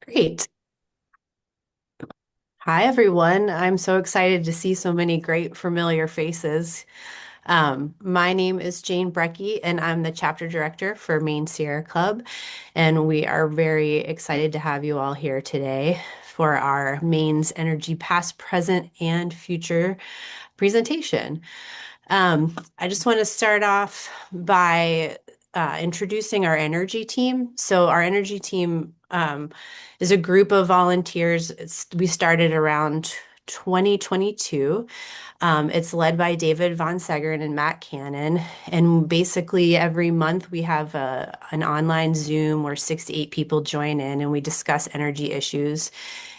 Great. Hi, everyone. I'm so excited to see so many great familiar faces. My name is Jane Brecky, and I'm the chapter director for Maine Sierra Club. And we are very excited to have you all here today for our Maine's Energy Past, Present, and Future presentation. I just want to start off by introducing our energy team. So, our energy team is a group of volunteers. We started around 2022. It's led by David Von Segern and Matt Cannon. And basically, every month we have an online Zoom where 6 to 8 people join in and we discuss energy issues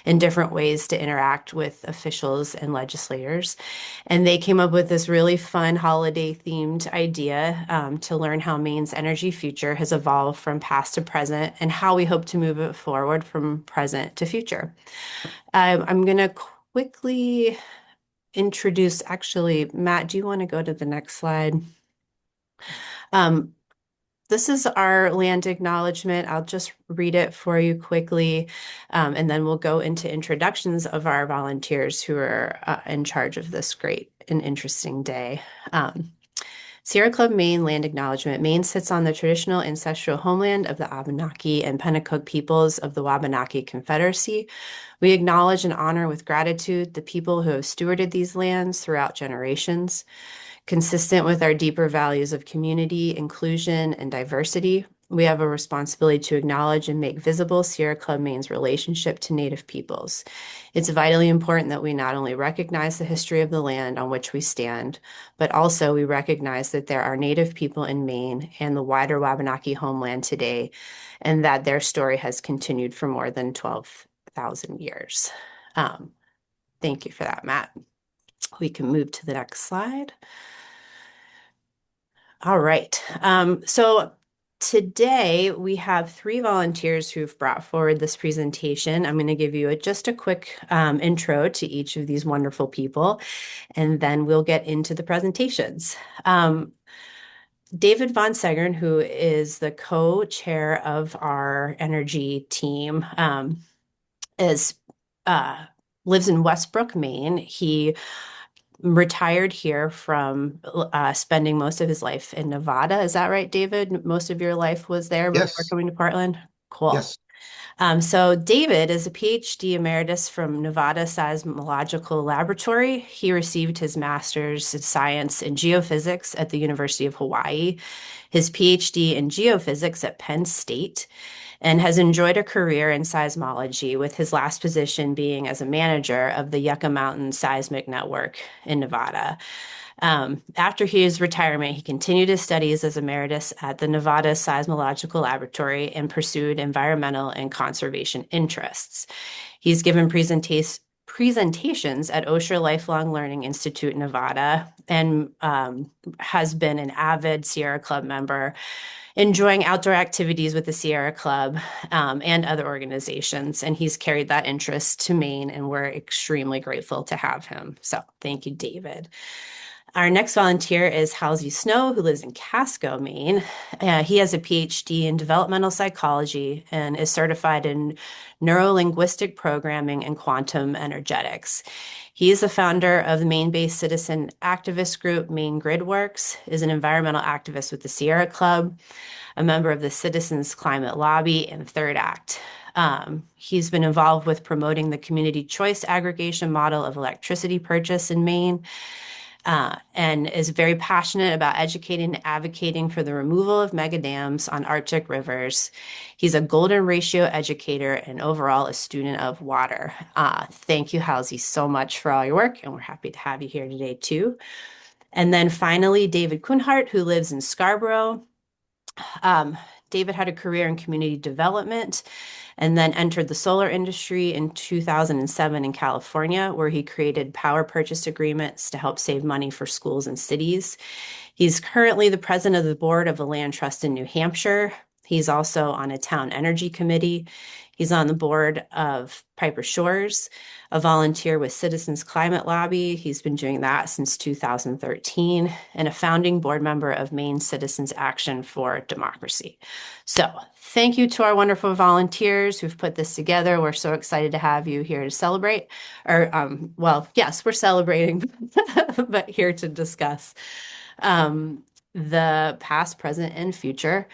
and different ways to interact with officials and legislators. And they came up with this really fun holiday themed idea to learn how Maine's energy future has evolved from past to present and how we hope to move it forward from present to future. I'm going to quickly introduce, actually, Matt, do you want to go to the next slide? Um, this is our land acknowledgement. I'll just read it for you quickly, and then we'll go into introductions of our volunteers who are in charge of this great and interesting day. Sierra Club Maine Land Acknowledgement. Maine sits on the traditional ancestral homeland of the Abenaki and Pennacook peoples of the Wabanaki Confederacy. We acknowledge and honor with gratitude the people who have stewarded these lands throughout generations. Consistent with our deeper values of community, inclusion, and diversity, we have a responsibility to acknowledge and make visible Sierra Club Maine's relationship to Native peoples. It's vitally important that we not only recognize the history of the land on which we stand, but also we recognize that there are Native people in Maine and the wider Wabanaki homeland today, and that their story has continued for more than 12,000 years. Thank you for that, Matt. We can move to the next slide. All right. So today we have 3 volunteers who've brought forward this presentation. I'm going to give you just a quick intro to each of these wonderful people, and then we'll get into the presentations. David Von Segern, who is the co-chair of our energy team, is lives in Westbrook, Maine. He retired here from spending most of his life in Nevada. Is that right, David? Most of your life was there before Yes, coming to Portland? Cool. yes. So David is a PhD emeritus from Nevada Seismological Laboratory. He received his master's in science in geophysics at the University of Hawaii, his PhD in geophysics at Penn State, and has enjoyed a career in seismology, with his last position being as a manager of the Yucca Mountain Seismic Network in Nevada. After his retirement, he continued his studies as emeritus at the Nevada Seismological Laboratory and pursued environmental and conservation interests. He's given presentations at Osher Lifelong Learning Institute, Nevada, and has been an avid Sierra Club member, enjoying outdoor activities with the Sierra Club and other organizations. And he's carried that interest to Maine, and we're extremely grateful to have him. So thank you, David. Our next volunteer is Halsey Snow, who lives in Casco, Maine. He has a PhD in developmental psychology and is certified in neurolinguistic programming and quantum energetics. He is the founder of the Maine-based citizen activist group Maine Gridworks, is an environmental activist with the Sierra Club, a member of the Citizens Climate Lobby, and Third Act. He's been involved with promoting the community choice aggregation model of electricity purchase in Maine, and is very passionate about educating and advocating for the removal of mega dams on Arctic rivers. He's a golden ratio educator and overall a student of water. Thank you, Halsey, so much for all your work, and we're happy to have you here today too. And then finally, David Kunhart, who lives in Scarborough. David had a career in community development and then entered the solar industry in 2007 in California, where he created power purchase agreements to help save money for schools and cities. He's currently the president of the board of a land trust in New Hampshire. He's also on a town energy committee. He's on the board of Piper Shores, a volunteer with Citizens Climate Lobby. He's been doing that since 2013, and a founding board member of Maine Citizens Action for Democracy. So, thank you to our wonderful volunteers who've put this together. We're so excited to have you here to celebrate. Well, yes, we're celebrating, but here to discuss the past, present, and future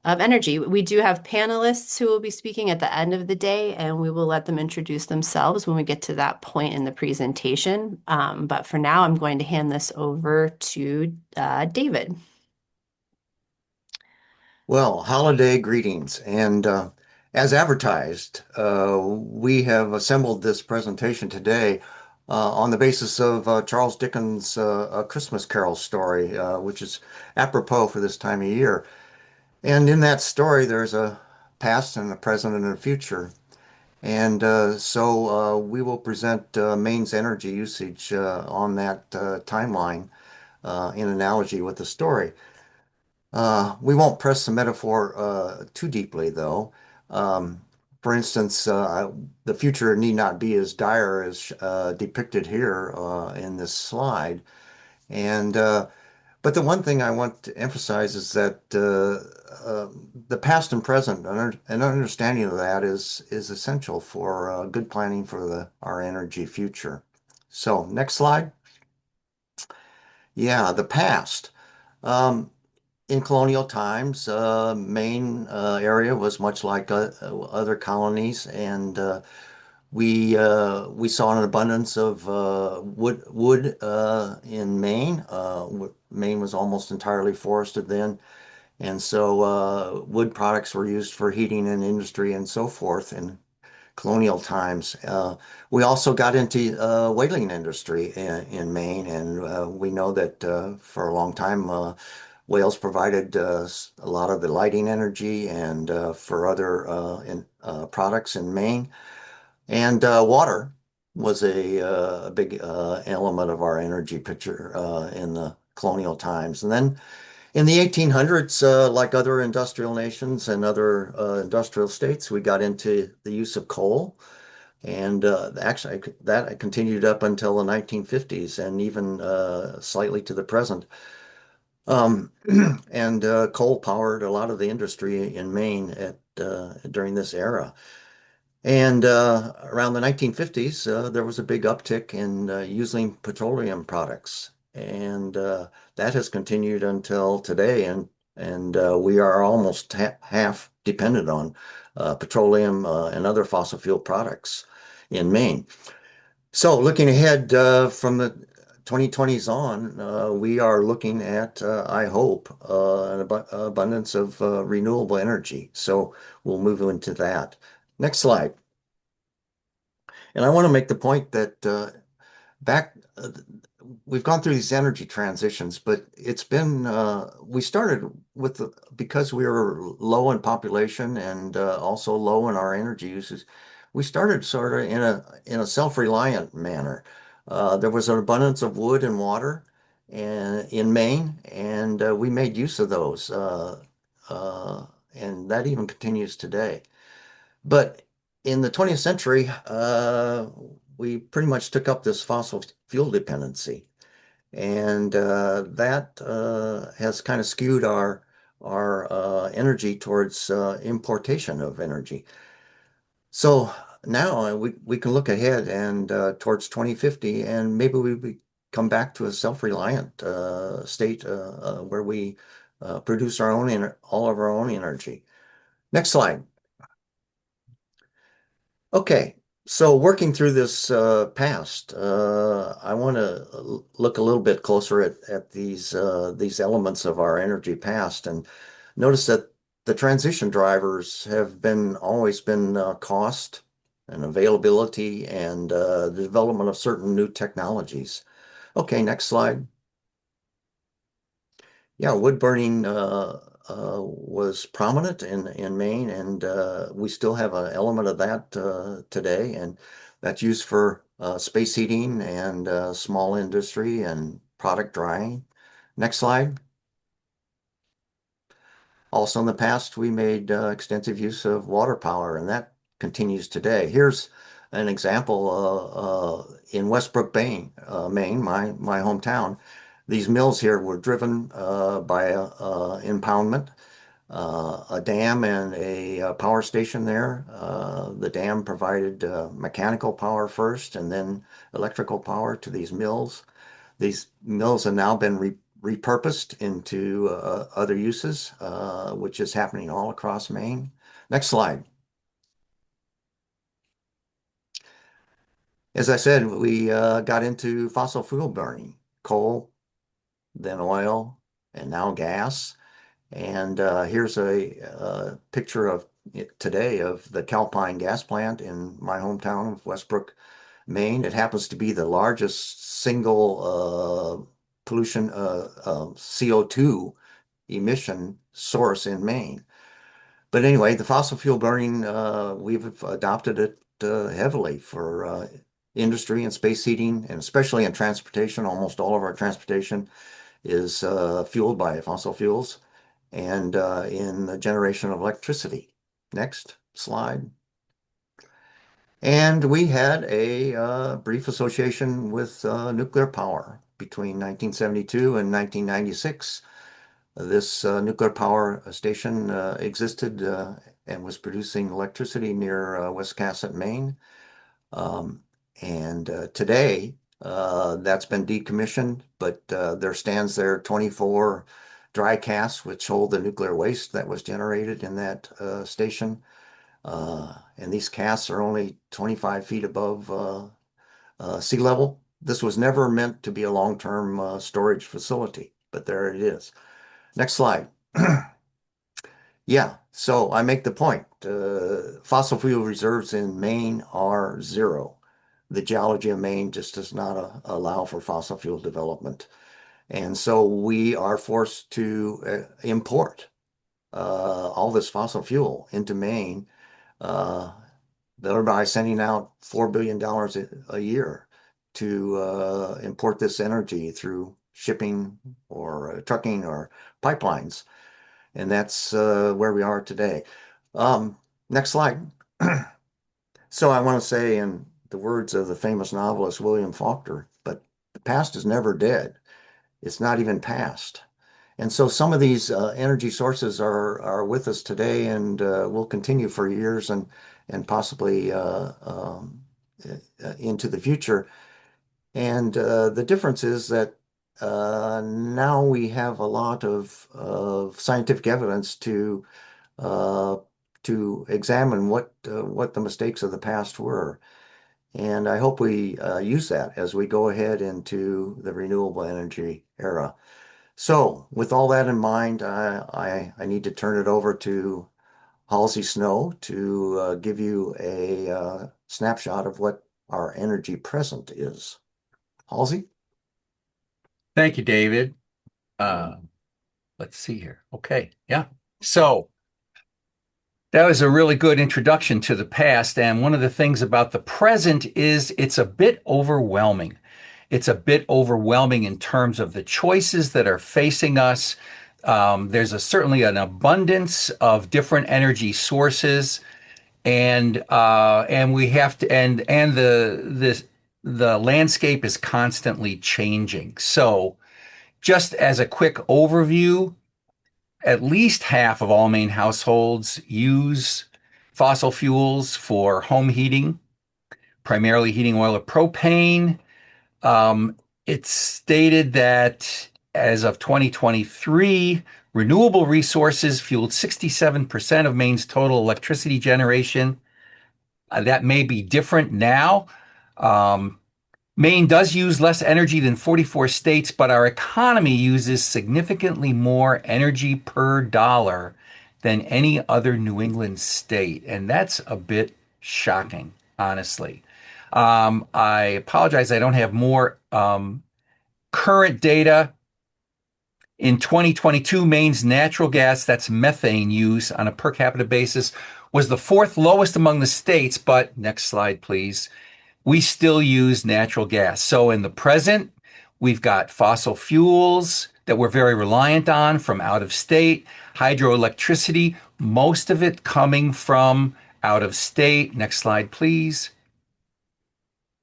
of energy. We do have panelists who will be speaking at the end of the day, and we will let them introduce themselves when we get to that point in the presentation. But for now, I'm going to hand this over to David. Well, holiday greetings. And as advertised, we have assembled this presentation today on the basis of Charles Dickens' A Christmas Carol story, which is apropos for this time of year. And in that story, there's a past and a present and a future. And so we will present Maine's energy usage on that timeline in analogy with the story. We won't press the metaphor too deeply, though. Um, for instance, the future need not be as dire as depicted here in this slide. And but the one thing I want to emphasize is that the past and present and an understanding of that is essential for good planning for our energy future. So, next slide. Yeah, the past. Um, In colonial times, Maine area was much like other colonies, and we saw an abundance of wood in Maine. Maine was almost entirely forested then, and so wood products were used for heating and industry and so forth in colonial times. We also got into whaling industry in Maine, and we know that for a long time whales provided a lot of the lighting energy and for other products in Maine. And water was a big element of our energy picture in the colonial times. And then in the 1800s, like other industrial nations and other industrial states, we got into the use of coal. And actually, that continued up until the 1950s and even slightly to the present. Um, and coal powered a lot of the industry in Maine during this era. And around the 1950s, there was a big uptick in using petroleum products, and that has continued until today. And we are almost half dependent on petroleum and other fossil fuel products in Maine. So looking ahead from the 2020s on, we are looking at, I hope, an abundance of renewable energy. So we'll move into that. Next slide. And I want to make the point that back, we've gone through these energy transitions, but it's been, we started with, because we were low in population and also low in our energy uses, we started sort of in a self-reliant manner. There was an abundance of wood and water in Maine, and we made use of those. Uh, and that even continues today. But in the 20th century, we pretty much took up this fossil fuel dependency, and that has kind of skewed our energy towards importation of energy. So now we can look ahead and towards 2050, and maybe we come back to a self-reliant state where we produce our own all of our own energy. Next slide. Okay, so working through this past, I want to look a little bit closer at these elements of our energy past and notice that the transition drivers have been always been cost and availability and the development of certain new technologies. Okay, next slide. Yeah, wood burning was prominent in Maine, and we still have an element of that today, and that's used for space heating and small industry and product drying. Next slide. Also, in the past, we made extensive use of water power, and that continues today. Here's an example in Westbrook, Maine, my hometown. These mills here were driven by impoundment, a dam and a power station there. The dam provided mechanical power first and then electrical power to these mills. These mills have now been repurposed into other uses, which is happening all across Maine. Next slide. As I said, we got into fossil fuel burning, coal, then oil, and now gas. And here's a picture of today of the Calpine gas plant in my hometown of Westbrook, Maine. It happens to be the largest single pollution CO2 emission source in Maine. But anyway, the fossil fuel burning, we've adopted it heavily for industry and space heating, and especially in transportation. Almost all of our transportation is fueled by fossil fuels and in the generation of electricity. Next slide. And we had a brief association with nuclear power between 1972 and 1996. This nuclear power station existed and was producing electricity near Wiscasset, Maine. Um, and today, that's been decommissioned, but there stands there 24 dry casks which hold the nuclear waste that was generated in that station. And these casks are only 25 feet above sea level. This was never meant to be a long-term storage facility, but there it is. Next slide. Yeah, so I make the point. Fossil fuel reserves in Maine are zero. The geology of Maine just does not allow for fossil fuel development. And so we are forced to import all this fossil fuel into Maine, uh, thereby sending out $4 billion a year to import this energy through shipping or trucking or pipelines. And that's where we are today. Next slide. So I want to say, in the words of the famous novelist William Faulkner, but the past is never dead. It's not even past. And so some of these energy sources are with us today and will continue for years and possibly into the future. And the difference is that now we have a lot of scientific evidence uh, to examine what the mistakes of the past were. And I hope we use that as we go ahead into the renewable energy era. So, with all that in mind, I need to turn it over to Halsey Snow to give you a snapshot of what our energy present is. Halsey? Thank you, David. Uh, let's see here. Okay. Yeah. So that was a really good introduction to the past. And one of the things about the present is it's a bit overwhelming. It's a bit overwhelming in terms of the choices that are facing us. There's certainly an abundance of different energy sources, and we have to and the landscape is constantly changing. So just as a quick overview, at least half of all Maine households use fossil fuels for home heating, primarily heating oil or propane. Um, it's stated that as of 2023, renewable resources fueled 67% of Maine's total electricity generation. That may be different now. Um, Maine does use less energy than 44 states, but our economy uses significantly more energy per dollar than any other New England state. And that's a bit shocking, honestly. I apologize, I don't have more current data. In 2022, Maine's natural gas, that's methane use on a per capita basis, was the fourth lowest among the states. But next slide, please. We still use natural gas. So in the present, we've got fossil fuels that we're very reliant on from out of state, hydroelectricity, most of it coming from out of state. Next slide, please.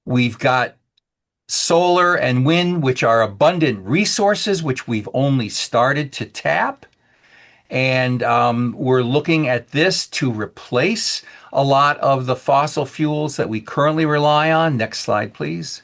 We've got solar and wind, which are abundant resources, which we've only started to tap. And we're looking at this to replace a lot of the fossil fuels that we currently rely on. Next slide, please.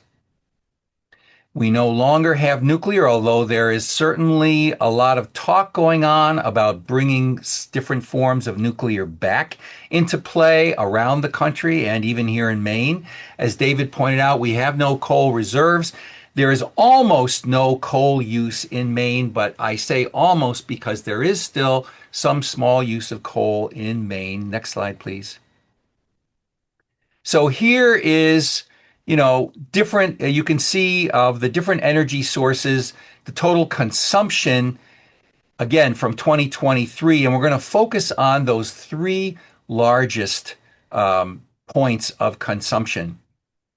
We no longer have nuclear, although there is certainly a lot of talk going on about bringing different forms of nuclear back into play around the country and even here in Maine. As David pointed out, we have no coal reserves. There is almost no coal use in Maine, but I say almost because there is still some small use of coal in Maine. Next slide, please. So here is, different, you can see of the different energy sources, the total consumption, again, from 2023. And we're going to focus on those three largest points of consumption: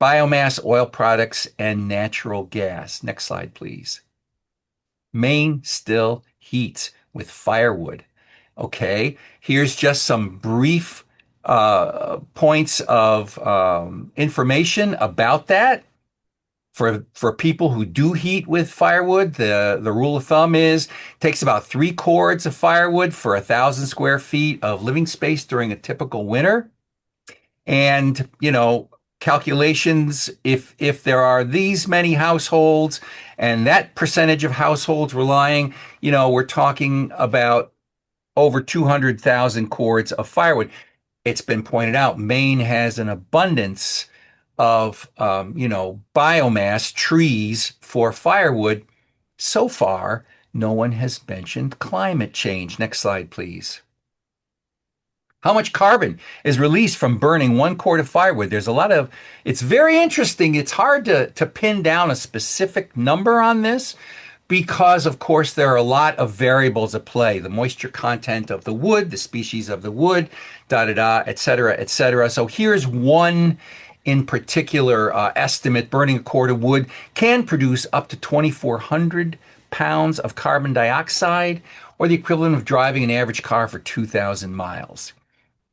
biomass, oil products, and natural gas. Next slide, please. Maine still heats with firewood. Okay, here's just some brief points of information about that. For people who do heat with firewood, the rule of thumb is it takes about 3 cords of firewood for 1,000 square feet of living space during a typical winter. And, calculations, if there are these many households and that percentage of households relying, we're talking about over 200,000 cords of firewood. It's been pointed out, Maine has an abundance of, biomass trees for firewood. So far, no one has mentioned climate change. Next slide, please. How much carbon is released from burning 1 cord of firewood? It's very interesting. It's hard to pin down a specific number on this because, of course, there are a lot of variables at play: the moisture content of the wood, the species of the wood, et cetera, et cetera. So here's one in particular estimate: burning a cord of wood can produce up to 2,400 pounds of carbon dioxide, or the equivalent of driving an average car for 2,000 miles.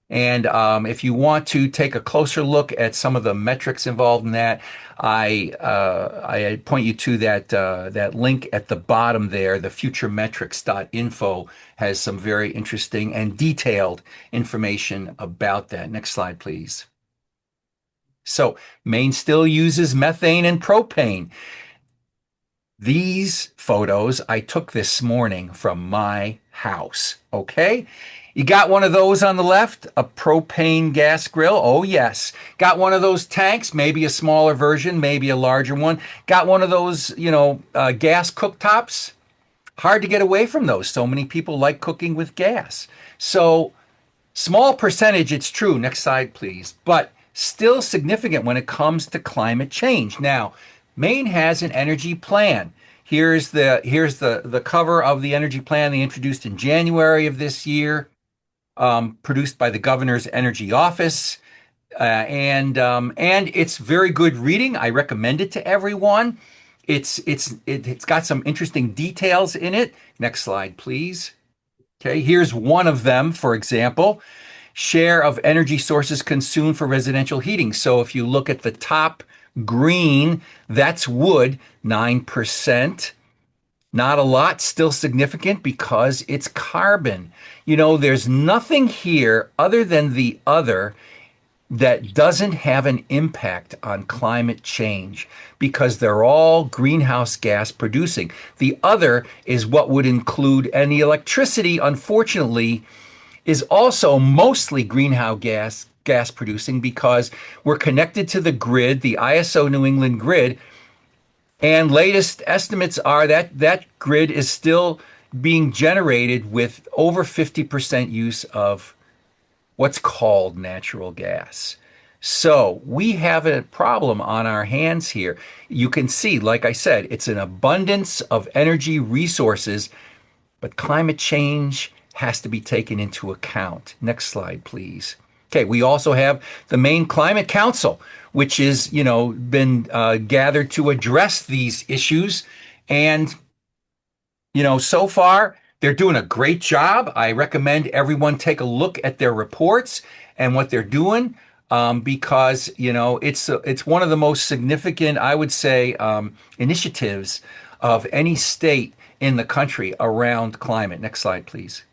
And if you want to take a closer look at some of the metrics involved in that, I point you to that link at the bottom there. The futuremetrics.info has some very interesting and detailed information about that. Next slide, please. So Maine still uses methane and propane. These photos I took this morning from my house, okay? You got one of those on the left, a propane gas grill. Oh, yes. Got one of those tanks, maybe a smaller version, maybe a larger one. Got one of those, gas cooktops. Hard to get away from those. So many people like cooking with gas. So small percentage, it's true. Next slide, please. But still significant when it comes to climate change. Now, Maine has an energy plan. Here's the cover of the energy plan they introduced in January of this year. Produced by the governor's energy office, and it's very good reading. I recommend it to everyone. It's got some interesting details in it. Next slide, please. Okay, here's one of them. For example, share of energy sources consumed for residential heating. So if you look at the top green, that's wood, 9%. Not a lot, still significant because it's carbon. There's nothing here other than the other that doesn't have an impact on climate change because they're all greenhouse gas producing. The other is what would include, and the electricity, unfortunately, is also mostly greenhouse gas producing because we're connected to the grid, the ISO New England grid. And latest estimates are that that grid is still being generated with over 50% use of what's called natural gas. So we have a problem on our hands here. You can see, like I said, it's an abundance of energy resources, but climate change has to be taken into account. Next slide, please. Okay, we also have the Maine Climate Council, which is, been gathered to address these issues. And So far, they're doing a great job. I recommend everyone take a look at their reports and what they're doing, because it's one of the most significant, I would say, initiatives of any state in the country around climate. Next slide, please.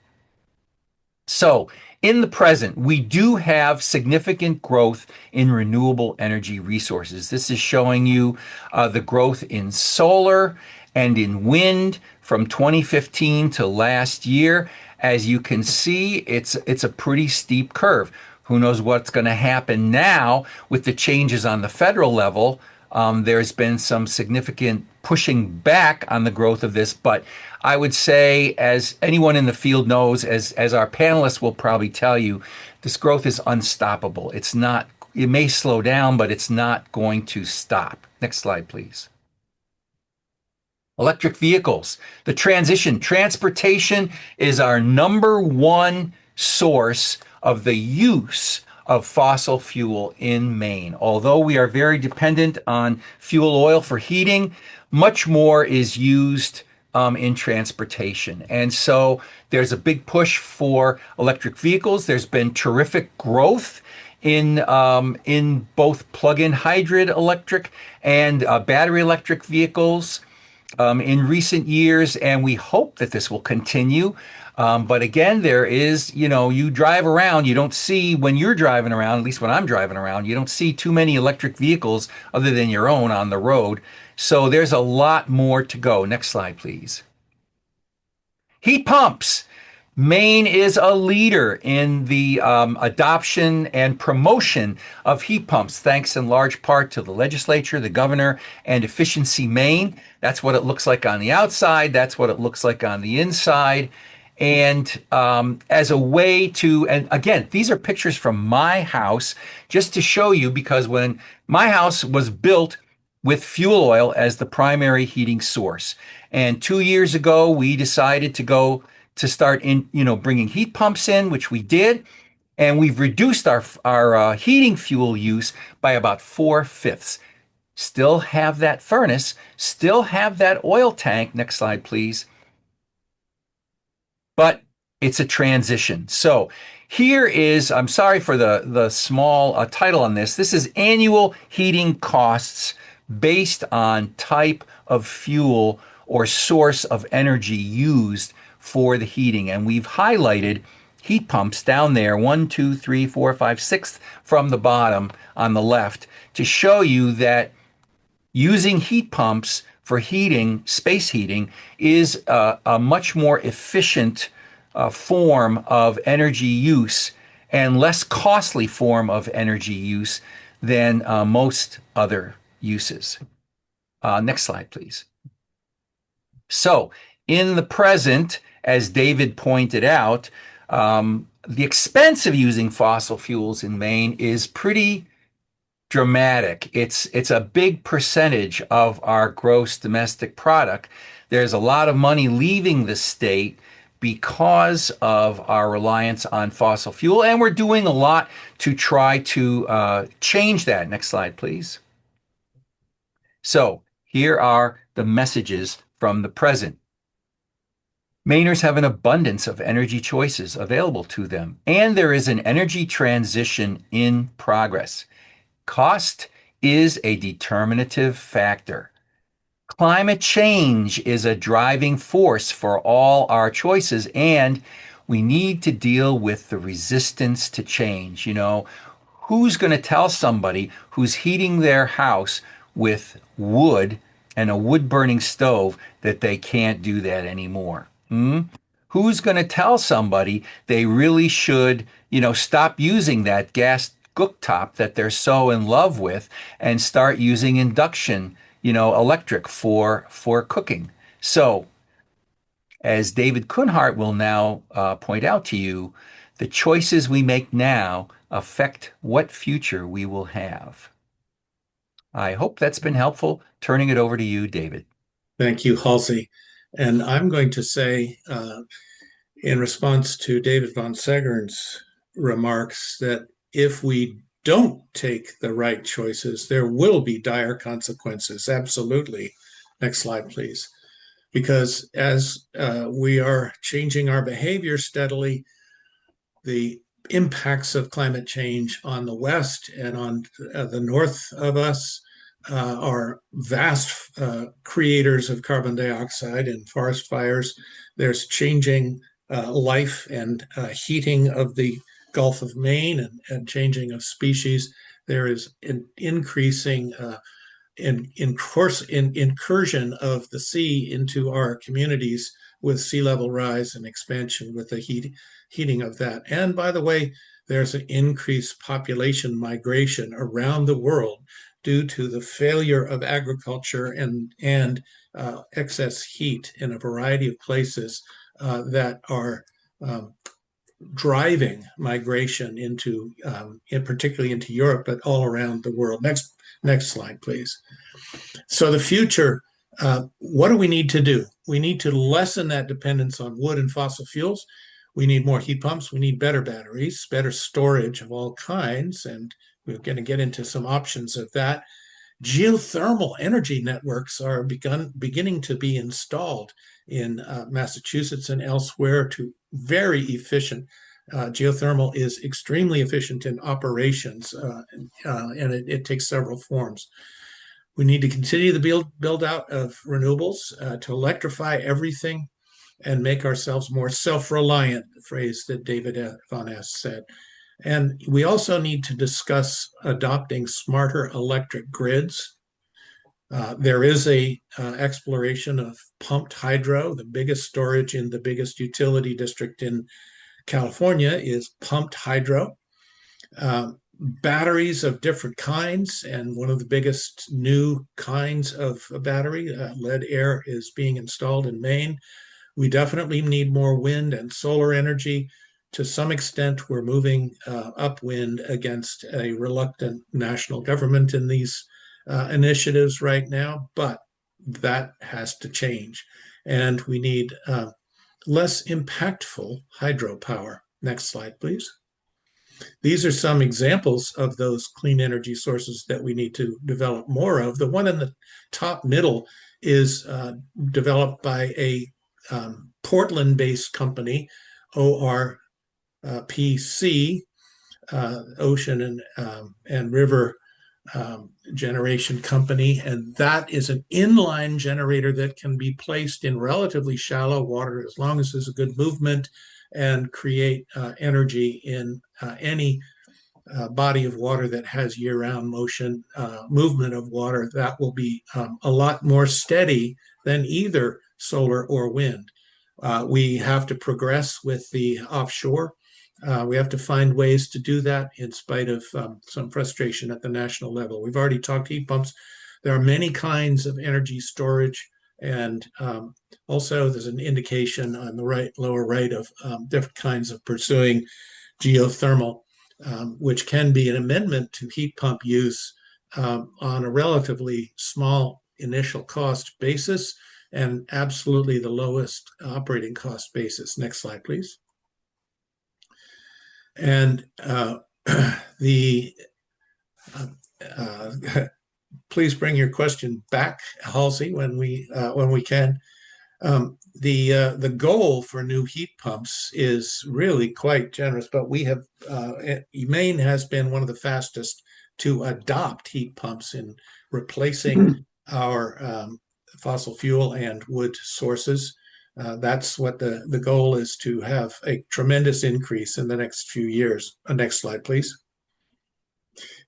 So, in the present, we do have significant growth in renewable energy resources. This is showing you the growth in solar and in wind from 2015 to last year. As you can see, it's a pretty steep curve. Who knows what's going to happen now with the changes on the federal level? There's been some significant pushing back on the growth of this, but I would say, as anyone in the field knows, as our panelists will probably tell you, this growth is unstoppable. It's not, it may slow down, but it's not going to stop. Next slide, please. Electric vehicles. The transportation is our number one source of the use of fossil fuel in Maine. Although we are very dependent on fuel oil for heating, much more is used in transportation. And so there's a big push for electric vehicles. There's been terrific growth in both plug-in hybrid electric and battery electric vehicles in recent years, and we hope that this will continue. But again, there is, you drive around, you don't see, when you're driving around, at least when I'm driving around, you don't see too many electric vehicles other than your own on the road. So there's a lot more to go. Next slide, please. Heat pumps. Maine is a leader in the adoption and promotion of heat pumps, thanks in large part to the legislature, the governor, and Efficiency Maine. That's what it looks like on the outside. That's what it looks like on the inside. And as a way to, and again, these are pictures from my house, just to show you, because when my house was built with fuel oil as the primary heating source, and 2 years ago, we decided to start bringing heat pumps in, which we did, and we've reduced our heating fuel use by about 4/5. Still have that furnace, still have that oil tank. Next slide, please. But it's a transition. So here is, I'm sorry for the small title on this. This is annual heating costs based on type of fuel or source of energy used for the heating. And we've highlighted heat pumps down there, 1, 2, 3, 4, 5, 6 from the bottom on the left, to show you that using heat pumps for heating, space heating, is a much more efficient form of energy use and less costly form of energy use than most other uses. Next slide, please. So, in the present, as David pointed out, the expense of using fossil fuels in Maine is pretty dramatic. It's a big percentage of our gross domestic product. There's a lot of money leaving the state because of our reliance on fossil fuel, and we're doing a lot to try to change that. Next slide, please. So here are the messages from the present. Mainers have an abundance of energy choices available to them, and there is an energy transition in progress. Cost is a determinative factor. Climate change is a driving force for all our choices, and we need to deal with the resistance to change. Who's going to tell somebody who's heating their house with wood and a wood-burning stove that they can't do that anymore? Who's going to tell somebody they really should, stop using that gas cooktop that they're so in love with and start using induction, electric for cooking? So, as David Kunhart will now point out to you, the choices we make now affect what future we will have. I hope that's been helpful. Turning it over to you, David. Thank you, Halsey. And I'm going to say, in response to David von Segern's remarks, that if we don't take the right choices, there will be dire consequences. Absolutely. Next slide, please. because as we are changing our behavior steadily, the impacts of climate change on the west and on the north of us are vast creators of carbon dioxide and forest fires. There's changing life and heating of the Gulf of Maine and changing of species. There is an increasing incursion of the sea into our communities with sea level rise and expansion with the heating of that. And by the way, there's an increased population migration around the world due to the failure of agriculture and excess heat in a variety of places that are driving migration into, particularly into Europe, but all around the world. Next slide, please. So the future, what do we need to do? We need to lessen that dependence on wood and fossil fuels. We need more heat pumps. We need better batteries, better storage of all kinds, and we're going to get into some options of that. Geothermal energy networks are beginning to be installed in Massachusetts and elsewhere to very efficient. Geothermal is extremely efficient in operations, and it takes several forms. We need to continue the build out of renewables to electrify everything and make ourselves more self-reliant, the phrase that David Von S said. And we also need to discuss adopting smarter electric grids. There is a exploration of pumped hydro. The biggest storage in the biggest utility district in California is pumped hydro. Batteries of different kinds, and one of the biggest new kinds of battery, lead air, is being installed in Maine. We definitely need more wind and solar energy. To some extent, we're moving upwind against a reluctant national government in these initiatives right now, but that has to change. And we need less impactful hydropower. Next slide, please. These are some examples of those clean energy sources that we need to develop more of. The one in the top middle is developed by a Portland-based company, ORPC, Ocean and River Generation Company, and that is an inline generator that can be placed in relatively shallow water as long as there's a good movement and create energy in any body of water that has year-round movement of water. That will be a lot more steady than either solar or wind. We have to progress with the offshore. We have to find ways to do that in spite of some frustration at the national level. We've already talked heat pumps. There are many kinds of energy storage, and also there's an indication on the lower right of different kinds of pursuing geothermal, which can be an amendment to heat pump use on a relatively small initial cost basis and absolutely the lowest operating cost basis. Next slide, please. And please bring your question back, Halsey, when we can. The goal for new heat pumps is really quite generous, but we have Maine has been one of the fastest to adopt heat pumps in replacing our fossil fuel and wood sources. That's what the goal is, to have a tremendous increase in the next few years. Next slide, please.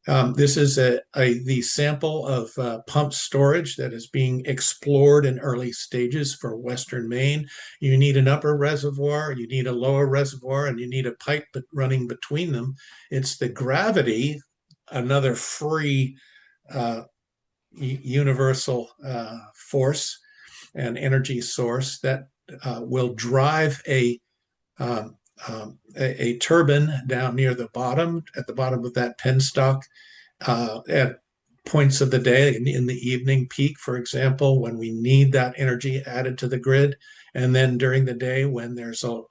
This is the sample of pump storage that is being explored in early stages for Western Maine. You need an upper reservoir, you need a lower reservoir, and you need a pipe running between them. It's the gravity, another free universal force and energy source that will drive a turbine down near the bottom, at the bottom of that penstock, at points of the day, in the evening peak, for example, when we need that energy added to the grid, and then during the day when there's a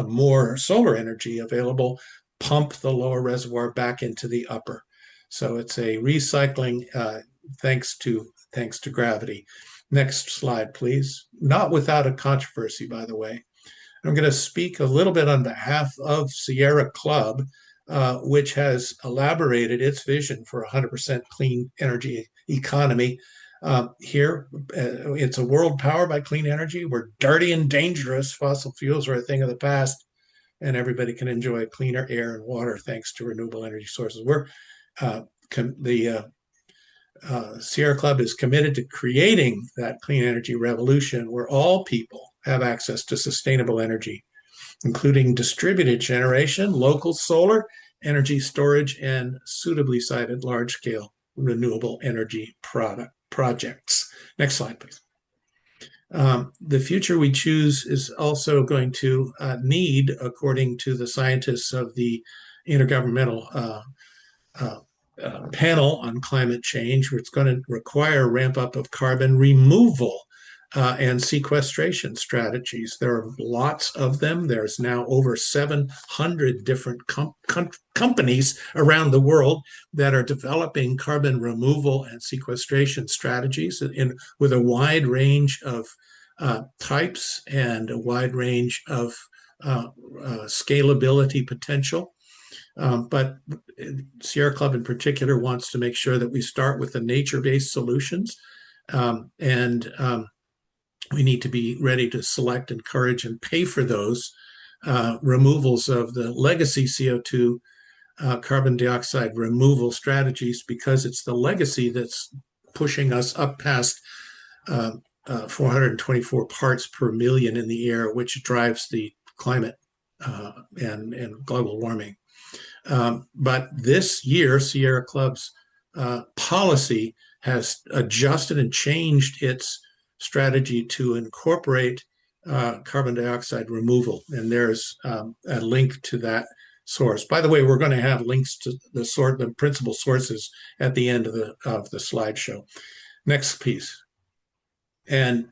more solar energy available, pump the lower reservoir back into the upper. So it's a recycling thanks to gravity. Next slide, please. Not without a controversy, by the way. I'm going to speak a little bit on behalf of Sierra Club, which has elaborated its vision for 100% clean energy economy. Here, it's a world powered by clean energy. We're dirty and dangerous. Fossil fuels are a thing of the past, and everybody can enjoy cleaner air and water thanks to renewable energy sources. The Sierra Club is committed to creating that clean energy revolution where all people have access to sustainable energy, including distributed generation, local solar, energy storage, and suitably sited large-scale renewable energy projects. Next slide, please. The future we choose is also going to need, according to the scientists of the Intergovernmental Panel on Climate Change, it's going to require ramp up of carbon removal and sequestration strategies. There are lots of them. There's now over 700 different companies around the world that are developing carbon removal and sequestration strategies with a wide range of types and a wide range of scalability potential. But Sierra Club in particular wants to make sure that we start with the nature-based solutions, and we need to be ready to select, encourage, and pay for those removals of the legacy CO2 carbon dioxide removal strategies, because it's the legacy that's pushing us up past 424 parts per million in the air, which drives the climate and global warming. But this year, Sierra Club's policy has adjusted and changed its strategy to incorporate carbon dioxide removal. And there's a link to that source. By the way, we're going to have links to the principal sources at the end of the slideshow. Next piece. And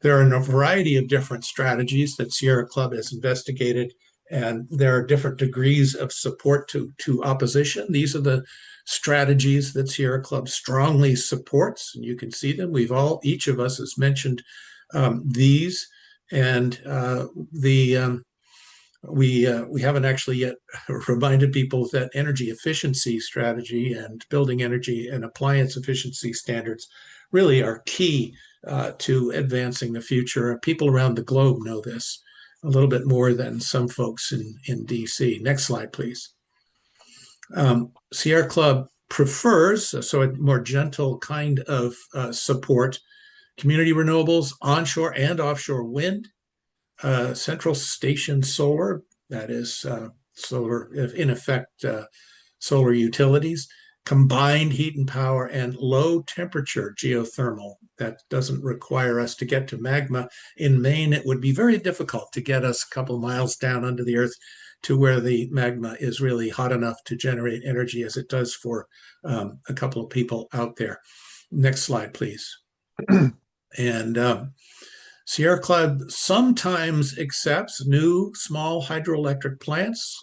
there are a variety of different strategies that Sierra Club has investigated, and there are different degrees of support to opposition. These are the strategies that Sierra Club strongly supports, and you can see them. Each of us has mentioned these, and we haven't actually yet reminded people that energy efficiency strategy and building energy and appliance efficiency standards really are key to advancing the future. People around the globe know this a little bit more than some folks in DC. Next slide, please. Sierra Club prefers, so a more gentle kind of support, community renewables, onshore and offshore wind, central station solar, that is solar, in effect, solar utilities, combined heat and power, and low temperature geothermal. That doesn't require us to get to magma. In Maine, it would be very difficult to get us a couple miles down under the earth to where the magma is really hot enough to generate energy as it does for a couple of people out there. Next slide, please. And Sierra Club sometimes accepts new small hydroelectric plants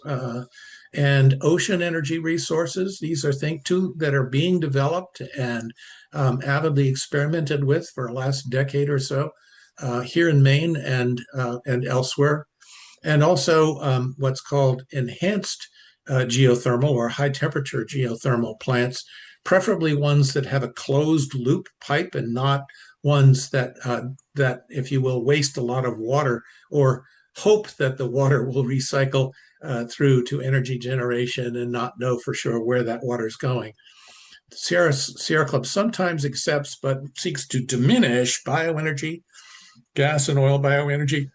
and ocean energy resources. These are things too that are being developed and avidly experimented with for the last decade or so here in Maine and elsewhere. And also what's called enhanced geothermal or high temperature geothermal plants, preferably ones that have a closed loop pipe and not ones that, if you will, waste a lot of water or hope that the water will recycle through to energy generation and not know for sure where that water is going. Sierra Club sometimes accepts but seeks to diminish bioenergy, gas and oil bioenergy,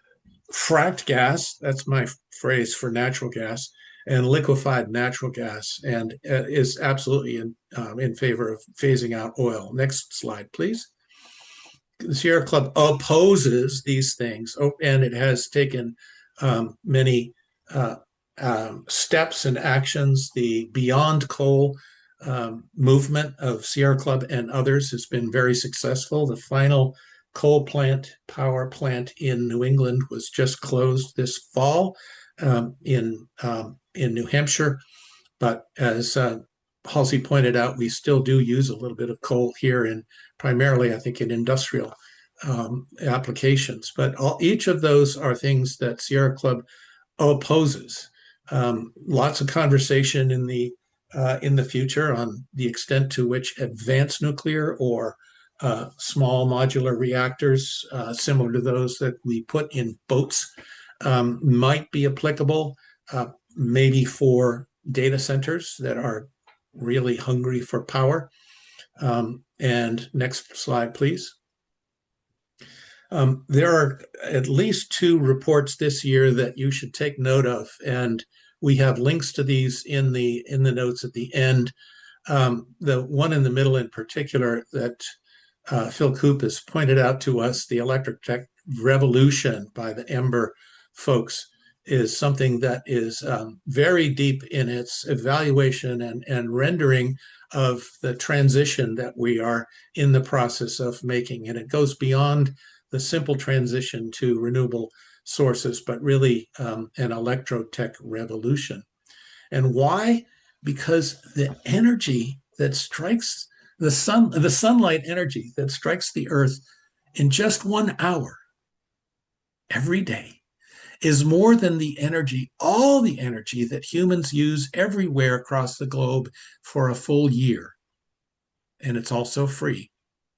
fracked gas, that's my phrase for natural gas, and liquefied natural gas, and is absolutely in favor of phasing out oil. Next slide, please. The Sierra Club opposes these things, and it has taken many steps and actions. The Beyond Coal movement of Sierra Club and others has been very successful. The final coal power plant in New England was just closed this fall in New Hampshire. But as Halsey pointed out, we still do use a little bit of coal here, and primarily, I think, in industrial applications. But each of those are things that Sierra Club opposes. Lots of conversation in the future on the extent to which advanced nuclear or small modular reactors, similar to those that we put in boats, might be applicable, maybe for data centers that are really hungry for power. And next slide, please. There are at least 2 reports this year that you should take note of, and we have links to these in the notes at the end. The one in the middle in particular that Phil Koop has pointed out to us, the electric tech revolution by the Ember folks, is something that is very deep in its evaluation and rendering of the transition that we are in the process of making. And it goes beyond the simple transition to renewable sources, but really an electrotech revolution. And why? Because the energy that strikes the sunlight energy that strikes the earth in just 1 hour every day is more than the energy, all the energy that humans use everywhere across the globe for a full year. And it's also free.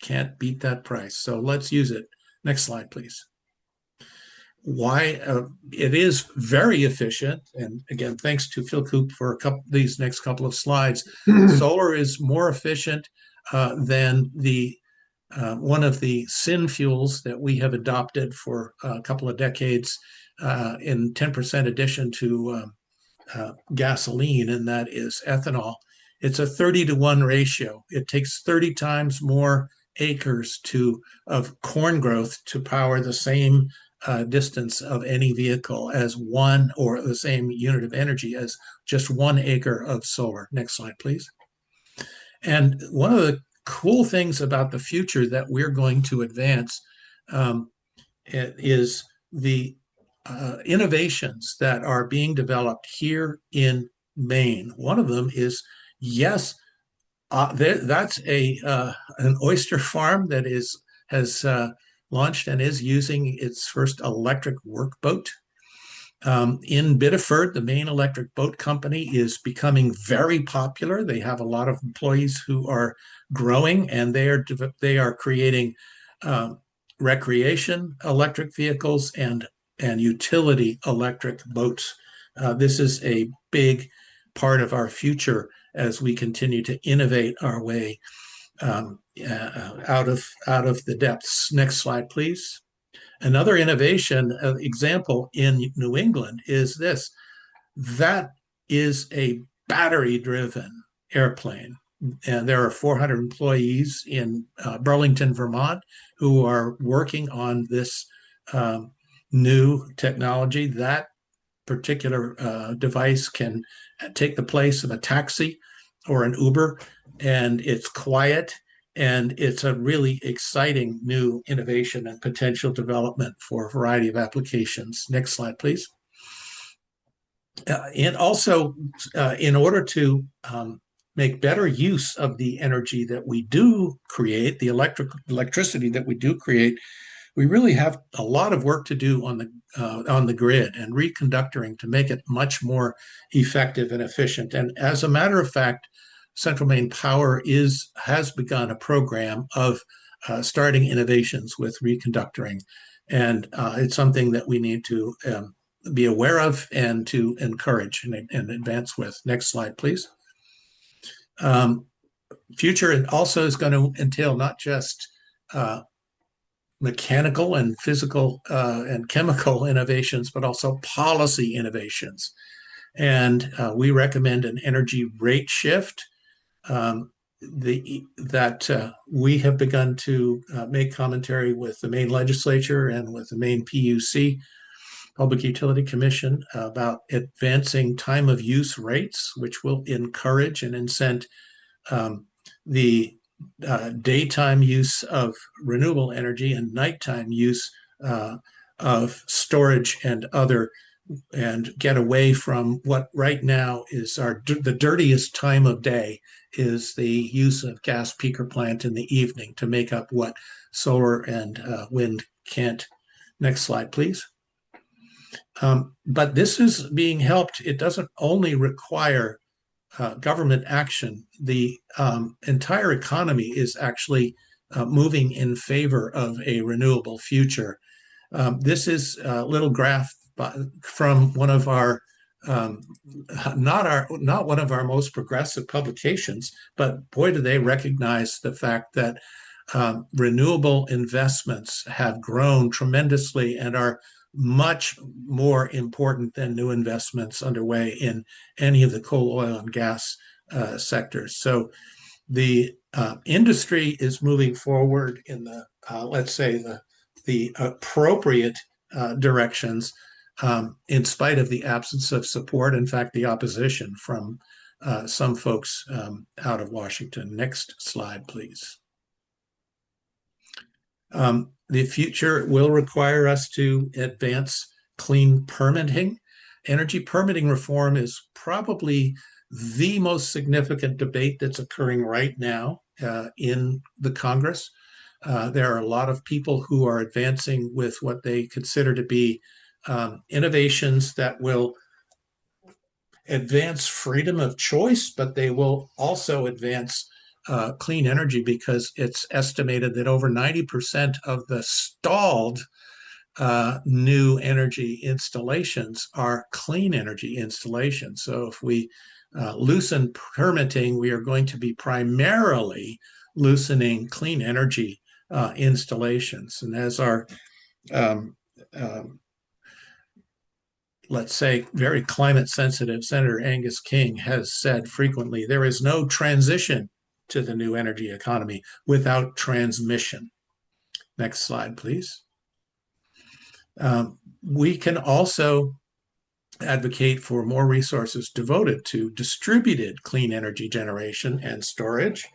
Can't beat that price. So let's use it. Next slide, please. Why it is very efficient, and again, thanks to Phil Koop for these next couple of slides. Solar is more efficient than the one of the syn fuels that we have adopted for a couple of decades, in 10% addition to gasoline, and that is ethanol. It's a 30-to-1 ratio. It takes 30 times more acres of corn growth to power the same distance of any vehicle as one, or the same unit of energy as just 1 acre of solar. Next slide, please. And one of the cool things about the future that we're going to advance is the innovations that are being developed here in Maine. One of them is, yes, that's an oyster farm that has launched and is using its first electric workboat. In Biddeford, the Maine Electric Boat Company is becoming very popular. They have a lot of employees who are growing, and they are creating recreation electric vehicles and utility electric boats. This is a big part of our future as we continue to innovate our way out of the depths. Next slide, please. Another innovation example in New England is this. That is a battery-driven airplane. And there are 400 employees in Burlington, Vermont, who are working on this new technology. That particular device can take the place of a taxi or an Uber, and it's quiet, and it's a really exciting new innovation and potential development for a variety of applications. Next slide, please. And also, in order to make better use of the energy that we do create, the electricity that we do create, we really have a lot of work to do on the grid and reconductoring to make it much more effective and efficient. And as a matter of fact, Central Maine Power has begun a program of starting innovations with reconductoring, and it's something that we need to be aware of and to encourage and advance with. Next slide, please. Future also is going to entail not just mechanical and physical and chemical innovations, but also policy innovations. And we recommend an energy rate shift that we have begun to make commentary with the Maine legislature and with the Maine PUC, Public Utility Commission, about advancing time of use rates, which will encourage and incent the daytime use of renewable energy and nighttime use of storage and other and get away from what right now is the dirtiest time of day is the use of gas peaker plant in the evening to make up what solar and wind can't. Next slide, please. But this is being helped. It doesn't only require government action. The entire economy is actually moving in favor of a renewable future. This is a little graph from one of our not one of our most progressive publications, but boy, do they recognize the fact that renewable investments have grown tremendously and are much more important than new investments underway in any of the coal, oil, and gas sectors. So the industry is moving forward in the, let's say, the appropriate directions, in spite of the absence of support. In fact, the opposition from some folks out of Washington. Next slide, please. The future will require us to advance clean permitting. Energy permitting reform is probably the most significant debate that's occurring right now in the Congress. There are a lot of people who are advancing with what they consider to be innovations that will advance freedom of choice, but they will also advance clean energy, because it's estimated that over 90% of the stalled new energy installations are clean energy installations. So if we loosen permitting, we are going to be primarily loosening clean energy installations. And as our let's say, very climate sensitive Senator Angus King has said frequently, there is no transition to the new energy economy without transmission. Next slide, please. We can also advocate for more resources devoted to distributed clean energy generation and storage,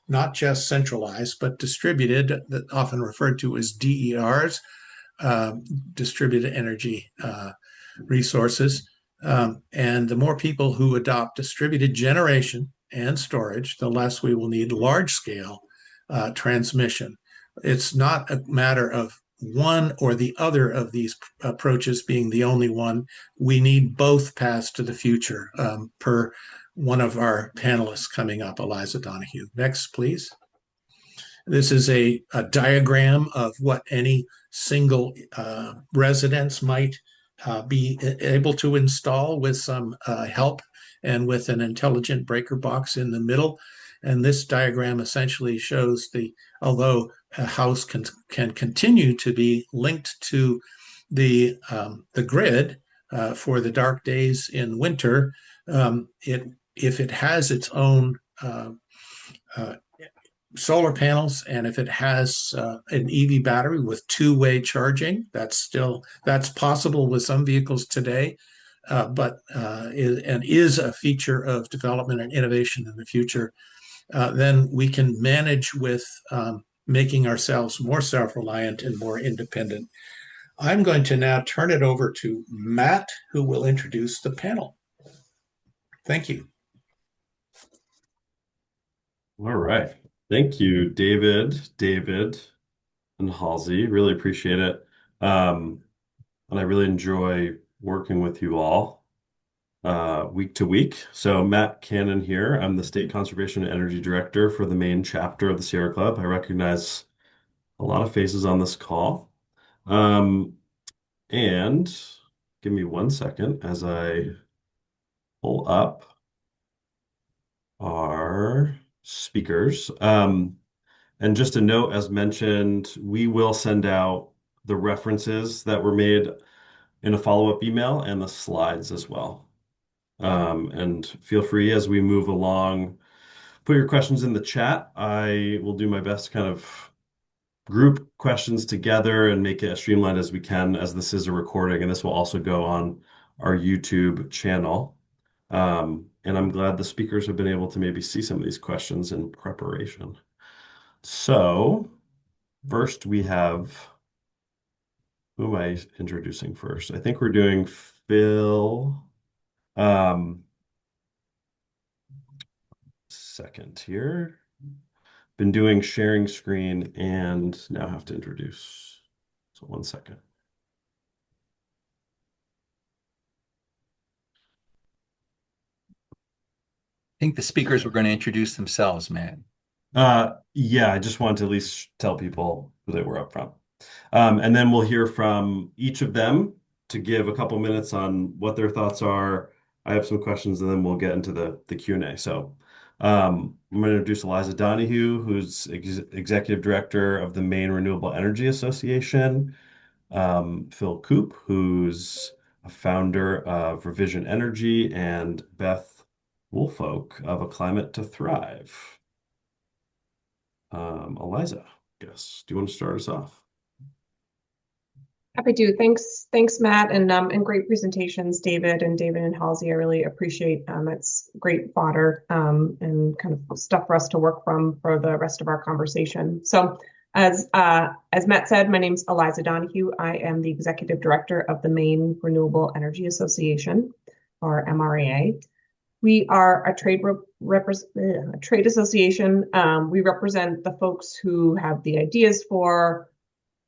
not just centralized, but distributed, often referred to as DERs, distributed energy resources. And the more people who adopt distributed generation and storage, the less we will need large scale transmission. It's not a matter of one or the other of these approaches being the only one. We need both paths to the future, per one of our panelists coming up, Eliza Donahue. Next, please. This is a diagram of what any single residence might be able to install with some help and with an intelligent breaker box in the middle. And this diagram essentially shows although a house can continue to be linked to the grid for the dark days in winter, if it has its own solar panels, and if it has an EV battery with two-way charging, that's possible with some vehicles today, but is a feature of development and innovation in the future. Then we can manage with making ourselves more self-reliant and more independent. I'm going to now turn it over to Matt, who will introduce the panel. Thank you. All right. Thank you, David, and Halsey. Really appreciate it. And I really enjoy working with you all week to week. So Matt Cannon here. I'm the State Conservation and Energy Director for the Maine chapter of the Sierra Club. I recognize a lot of faces on this call. And give me 1 second as I pull up our speakers. And just a note, as mentioned, we will send out the references that were made in a follow-up email and the slides as well. And feel free as we move along, put your questions in the chat. I will do my best to kind of group questions together and make it as streamlined as we can, as this is a recording, and this will also go on our YouTube channel. And I'm glad the speakers have been able to maybe see some of these questions in preparation. So first we have, who am I introducing first? I think we're doing Phil. Um, Second here. Been doing sharing screen and now have to introduce. So 1 second. I think the speakers were going to introduce themselves, Matt. Yeah, I just wanted to at least tell people who they were up front. And then we'll hear from each of them to give a couple minutes on what their thoughts are. I have some questions, and then we'll get into the Q&A. So I'm going to introduce Eliza Donahue, who's Executive Director of the Maine Renewable Energy Association, Phil Koop, who's a founder of Revision Energy, and Beth Woolfolk of A Climate to Thrive. Eliza, yes. Do you want to start us off? Happy to. Thanks, Matt, and great presentations, David and Halsey. I really appreciate it's great fodder and kind of stuff for us to work from for the rest of our conversation. So, as Matt said, my name's Eliza Donahue. I am the executive director of the Maine Renewable Energy Association, or MREA. We are a trade association. We represent the folks who have the ideas for,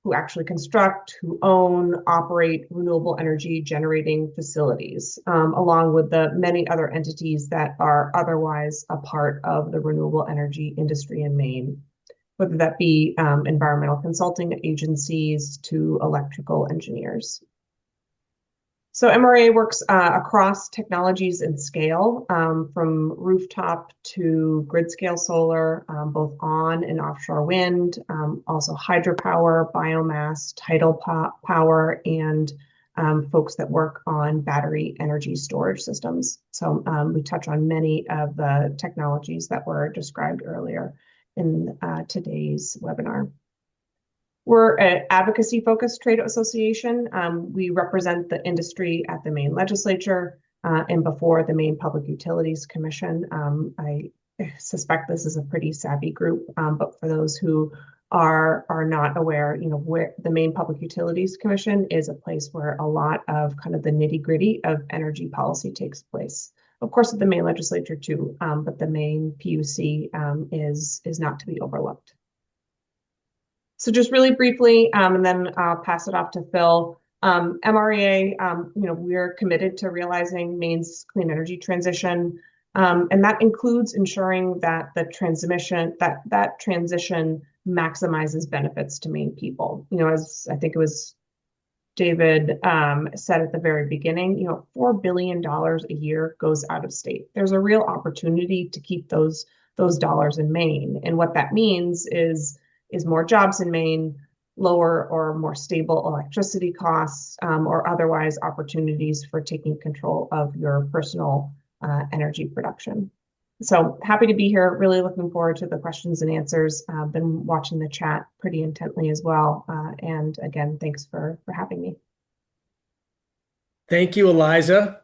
who actually construct, who own, operate renewable energy generating facilities, along with the many other entities that are otherwise a part of the renewable energy industry in Maine, whether that be environmental consulting agencies to electrical engineers. So MRA works across technologies and scale, from rooftop to grid scale solar, both on and offshore wind, also hydropower, biomass, tidal power, and folks that work on battery energy storage systems. So we touch on many of the technologies that were described earlier in today's webinar. We're an advocacy-focused trade association. We represent the industry at the Maine legislature and before the Maine Public Utilities Commission. I suspect this is a pretty savvy group, but for those who are not aware, where the Maine Public Utilities Commission is a place where a lot of kind of the nitty-gritty of energy policy takes place. Of course, at the Maine legislature too, but the Maine PUC is not to be overlooked. So just really briefly, and then I'll pass it off to Phil. MREA, we're committed to realizing Maine's clean energy transition, and that includes ensuring that the that transition maximizes benefits to Maine people. As I think it was David said at the very beginning, $4 billion a year goes out of state. There's a real opportunity to keep those dollars in Maine, and what that means is more jobs in Maine, lower or more stable electricity costs, or otherwise opportunities for taking control of your personal energy production. So happy to be here. Really looking forward to the questions and answers. Been watching the chat pretty intently as well. And again, thanks for having me. Thank you, Eliza.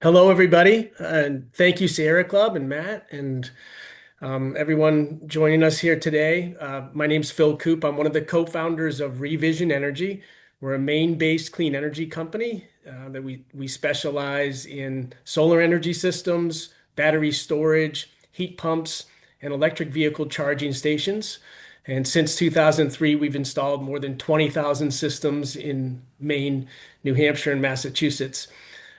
Hello, everybody, and thank you, Sierra Club and Matt, and everyone joining us here today. My name's Phil Koop. I'm one of the co-founders of Revision Energy. We're a Maine-based clean energy company that we specialize in solar energy systems, battery storage, heat pumps, and electric vehicle charging stations. And since 2003, we've installed more than 20,000 systems in Maine, New Hampshire, and Massachusetts.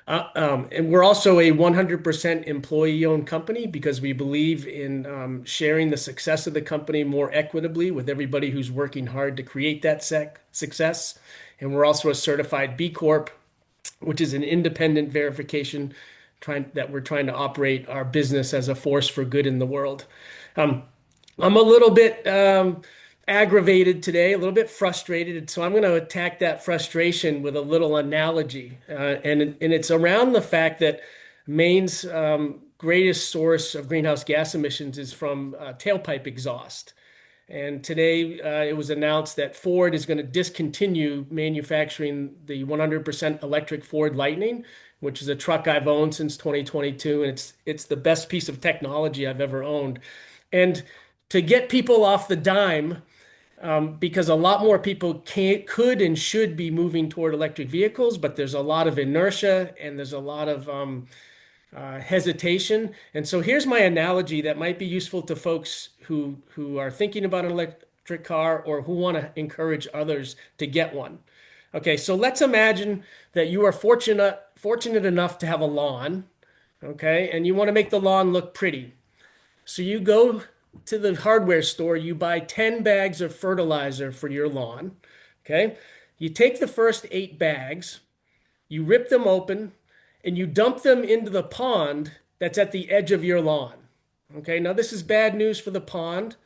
And we're also a 100% employee-owned company because we believe in sharing the success of the company more equitably with everybody who's working hard to create that success. And we're also a certified B Corp, which is an independent verification that we're trying to operate our business as a force for good in the world. I'm a little bit aggravated today, a little bit frustrated. So I'm going to attack that frustration with a little analogy. And it's around the fact that Maine's greatest source of greenhouse gas emissions is from tailpipe exhaust. And today it was announced that Ford is going to discontinue manufacturing the 100% electric Ford Lightning, which is a truck I've owned since 2022. And it's the best piece of technology I've ever owned. And to get people off the dime, because a lot more people could and should be moving toward electric vehicles, but there's a lot of inertia and there's a lot of hesitation. And so here's my analogy that might be useful to folks who are thinking about an electric car or who want to encourage others to get one. Okay, so let's imagine that you are fortunate enough to have a lawn, okay, and you want to make the lawn look pretty. So you go to the hardware store, you buy 10 bags of fertilizer for your lawn, okay? You take the first 8 bags, you rip them open, and you dump them into the pond that's at the edge of your lawn. Okay, now this is bad news for the pond,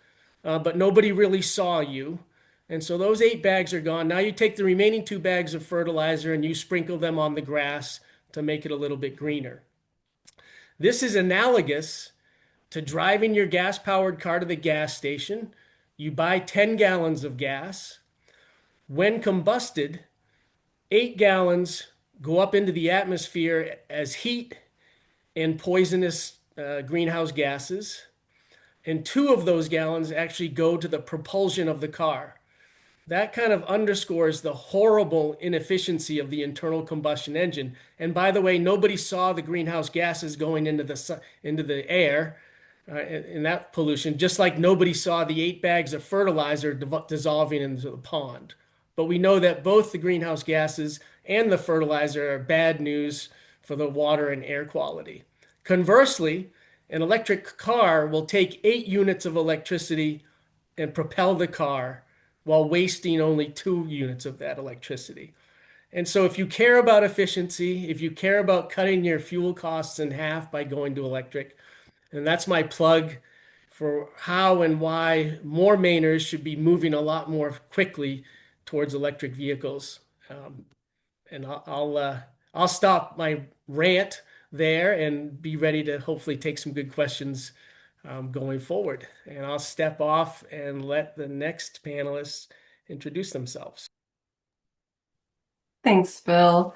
but nobody really saw you. And so those 8 bags are gone. Now you take the remaining 2 bags of fertilizer and you sprinkle them on the grass to make it a little bit greener. This is analogous to driving your gas-powered car to the gas station. You buy 10 gallons of gas. When combusted, 8 gallons go up into the atmosphere as heat and poisonous greenhouse gases. And 2 of those gallons actually go to the propulsion of the car. That kind of underscores the horrible inefficiency of the internal combustion engine. And by the way, nobody saw the greenhouse gases going into the air in that pollution, just like nobody saw the 8 bags of fertilizer dissolving into the pond. But we know that both the greenhouse gases and the fertilizer are bad news for the water and air quality. Conversely, an electric car will take 8 units of electricity and propel the car while wasting only 2 units of that electricity. And so if you care about efficiency, if you care about cutting your fuel costs in half by going to electric, and that's my plug for how and why more Mainers should be moving a lot more quickly towards electric vehicles. And I'll stop my rant there and be ready to hopefully take some good questions going forward. And I'll step off and let the next panelists introduce themselves. Thanks, Phil.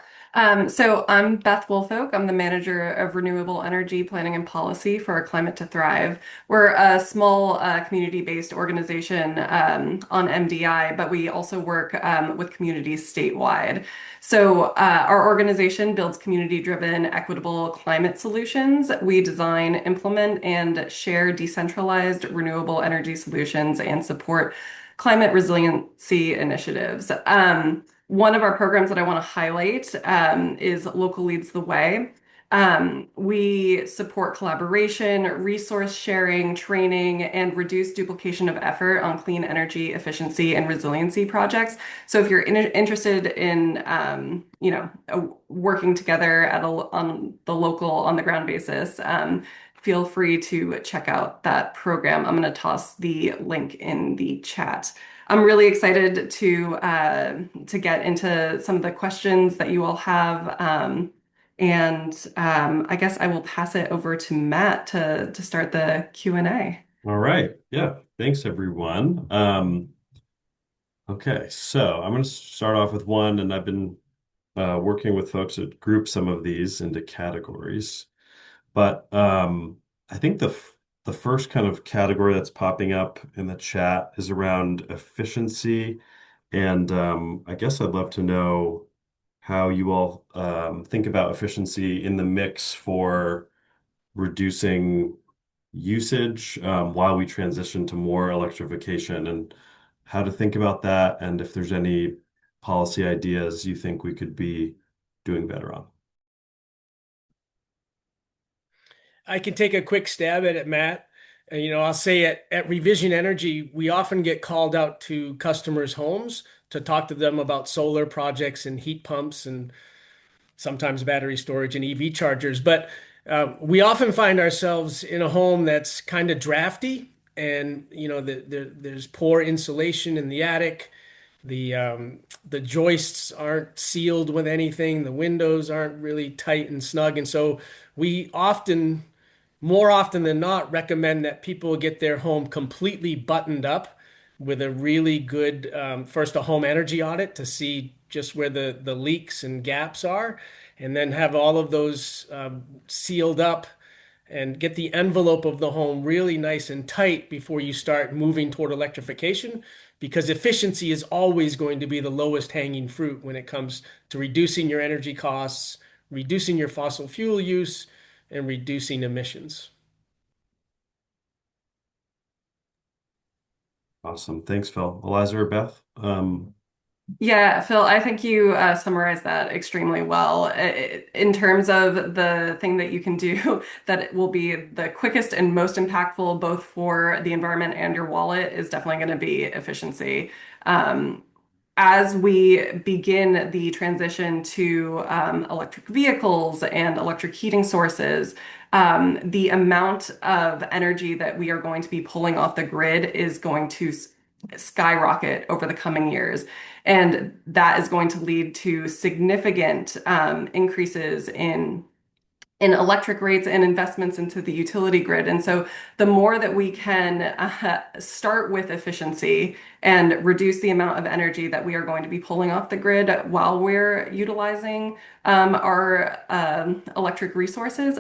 So I'm Beth Woolfolk. I'm the manager of renewable energy planning and policy for Climate to Thrive. We're a small community-based organization on MDI, but we also work with communities statewide. So our organization builds community-driven, equitable climate solutions. We design, implement, and share decentralized renewable energy solutions and support climate resiliency initiatives. One of our programs that I want to highlight is Local Leads the Way. We support collaboration, resource sharing, training, and reduce duplication of effort on clean energy efficiency and resiliency projects. So if you're interested in, working together on the local, on the ground basis, feel free to check out that program. I'm going to toss the link in the chat. I'm really excited to get into some of the questions that you all have. I guess I will pass it over to Matt to start the Q&A. All right. Yeah. Thanks, everyone. Okay, so I'm going to start off with one, and I've been working with folks to group some of these into categories. But I think the first kind of category that's popping up in the chat is around efficiency. And I guess I'd love to know how you all think about efficiency in the mix for reducing usage while we transition to more electrification, and how to think about that, and if there's any policy ideas you think we could be doing better on. I can take a quick stab at it, Matt. I'll say at Revision Energy, we often get called out to customers' homes to talk to them about solar projects and heat pumps and sometimes battery storage and EV chargers. But we often find ourselves in a home that's kind of drafty, and there's poor insulation in the attic. The joists aren't sealed with anything. The windows aren't really tight and snug, and so we more often than not, recommend that people get their home completely buttoned up with a really good, first a home energy audit to see just where the leaks and gaps are, and then have all of those sealed up and get the envelope of the home really nice and tight before you start moving toward electrification, because efficiency is always going to be the lowest hanging fruit when it comes to reducing your energy costs, reducing your fossil fuel use, and reducing emissions. Awesome. Thanks, Phil. Eliza or Beth? Yeah, Phil, I think you summarized that extremely well. In terms of the thing that you can do that it will be the quickest and most impactful, both for the environment and your wallet, is definitely going to be efficiency. Um, as we begin the transition to electric vehicles and electric heating sources, the amount of energy that we are going to be pulling off the grid is going to skyrocket over the coming years. And that is going to lead to significant increases in electric rates and investments into the utility grid. And so the more that we can start with efficiency and reduce the amount of energy that we are going to be pulling off the grid while we're utilizing our electrified resources,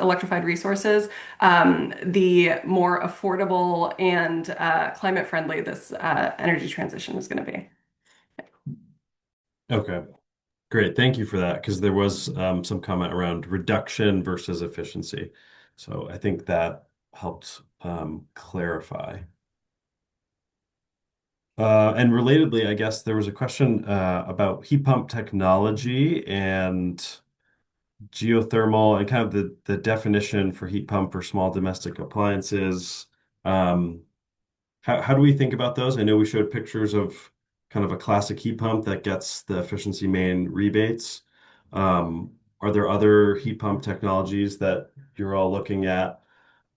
the more affordable and climate friendly this energy transition is going to be. Okay. Great. Thank you for that, because there was some comment around reduction versus efficiency. So I think that helped clarify. And relatedly, I guess there was a question about heat pump technology and geothermal and kind of the definition for heat pump for small domestic appliances. How do we think about those? I know we showed pictures of kind of a classic heat pump that gets the Efficiency Maine rebates. Are there other heat pump technologies that you're all looking at?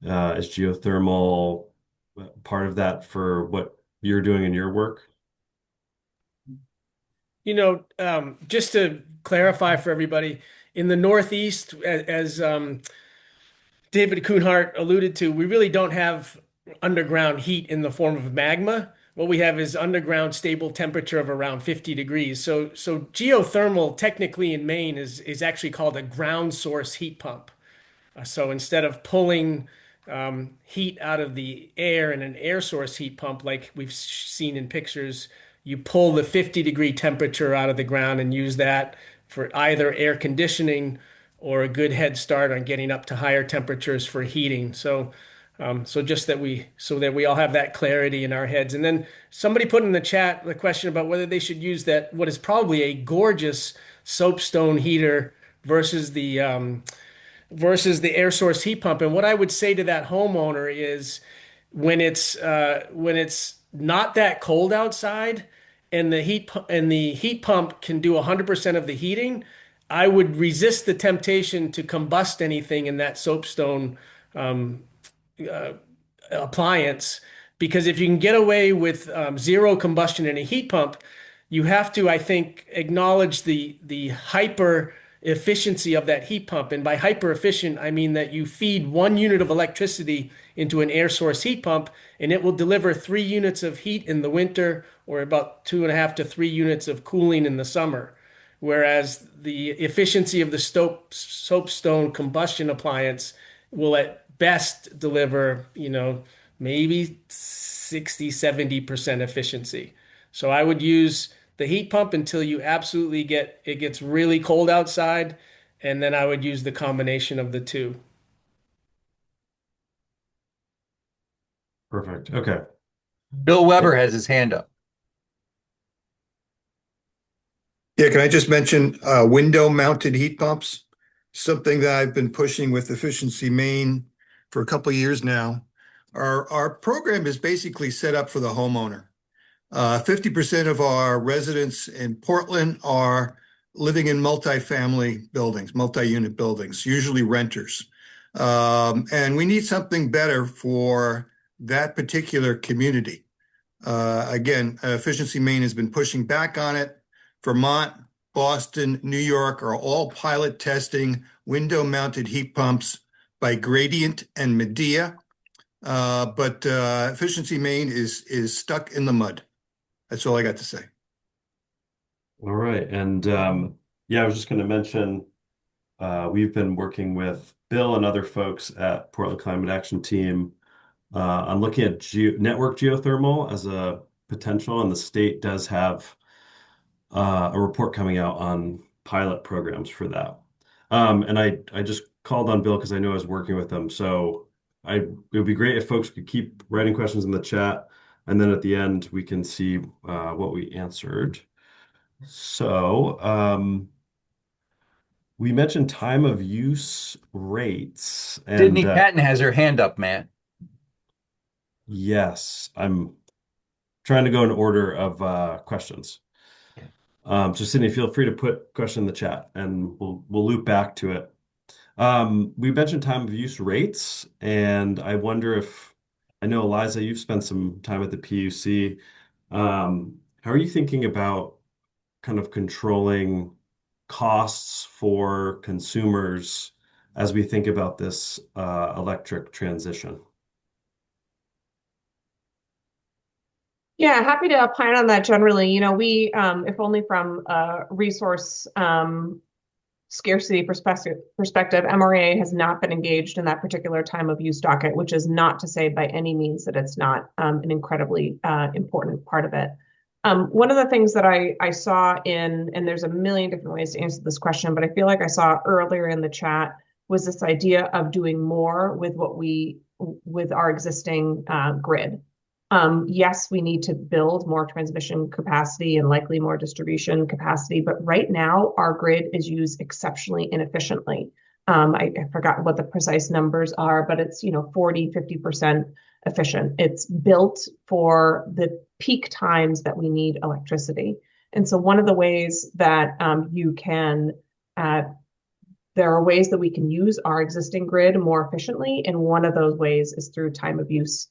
Is geothermal part of that for what you're doing in your work? Just to clarify for everybody, in the Northeast, as David Kuhnhart alluded to, we really don't have underground heat in the form of magma. What we have is underground stable temperature of around 50 degrees. So geothermal technically in Maine is actually called a ground source heat pump. So instead of pulling heat out of the air in an air source heat pump like we've seen in pictures, you pull the 50-degree temperature out of the ground and use that for either air conditioning or a good head start on getting up to higher temperatures for heating. So just that we all have that clarity in our heads. And then somebody put in the chat the question about whether they should use that, what is probably a gorgeous soapstone heater versus the air source heat pump. And what I would say to that homeowner is when it's not that cold outside and the heat pump can do 100% of the heating, I would resist the temptation to combust anything in that soapstone appliance, because if you can get away with zero combustion in a heat pump, you have to, I think, acknowledge the hyper efficiency of that heat pump. And by hyper efficient, I mean that you feed 1 unit of electricity into an air source heat pump, and it will deliver 3 units of heat in the winter or about 2.5 to 3 units of cooling in the summer. Whereas the efficiency of the soapstone combustion appliance will at best deliver, maybe 60, 70% efficiency. So I would use the heat pump until you absolutely it gets really cold outside, and then I would use the combination of the two. Perfect. Okay. Bill Weber has his hand up. Yeah, can I just mention window-mounted heat pumps? Something that I've been pushing with Efficiency Maine for a couple of years now. Our program is basically set up for the homeowner. 50% of our residents in Portland are living in multifamily buildings, multi-unit buildings, usually renters. And we need something better for that particular community. Again, Efficiency Maine has been pushing back on it. Vermont, Boston, New York are all pilot testing window-mounted heat pumps by Gradient and Medea. But Efficiency Maine is stuck in the mud. That's all I got to say. All right. And yeah, I was just going to mention we've been working with Bill and other folks at Portland Climate Action Team on looking at network geothermal as a potential, and the state does have a report coming out on pilot programs for that. And I just called on Bill because I know I was working with him. So it would be great if folks could keep writing questions in the chat, and then at the end we can see what we answered. So we mentioned time of use rates, and Sydney Patton has her hand up, Matt. yes, I'm trying to go in order of questions. So Sydney, feel free to put question in the chat and we'll loop back to it. We mentioned time of use rates, and I wonder if I know, Eliza, you've spent some time at the PUC. How are you thinking about kind of controlling costs for consumers as we think about this electric transition? Yeah, happy to opine on that generally. We, if only from a resource scarcity perspective, MRA has not been engaged in that particular time of use docket, which is not to say by any means that it's not an incredibly important part of it. One of the things that I saw and there's a million different ways to answer this question, but I feel like I saw earlier in the chat was this idea of doing more with our existing grid. Yes, we need to build more transmission capacity and likely more distribution capacity, but right now our grid is used exceptionally inefficiently. I forgot what the precise numbers are, but it's 40, 50% efficient. It's built for the peak times that we need electricity. And so one of the ways that there are ways that we can use our existing grid more efficiently, and one of those ways is through time of use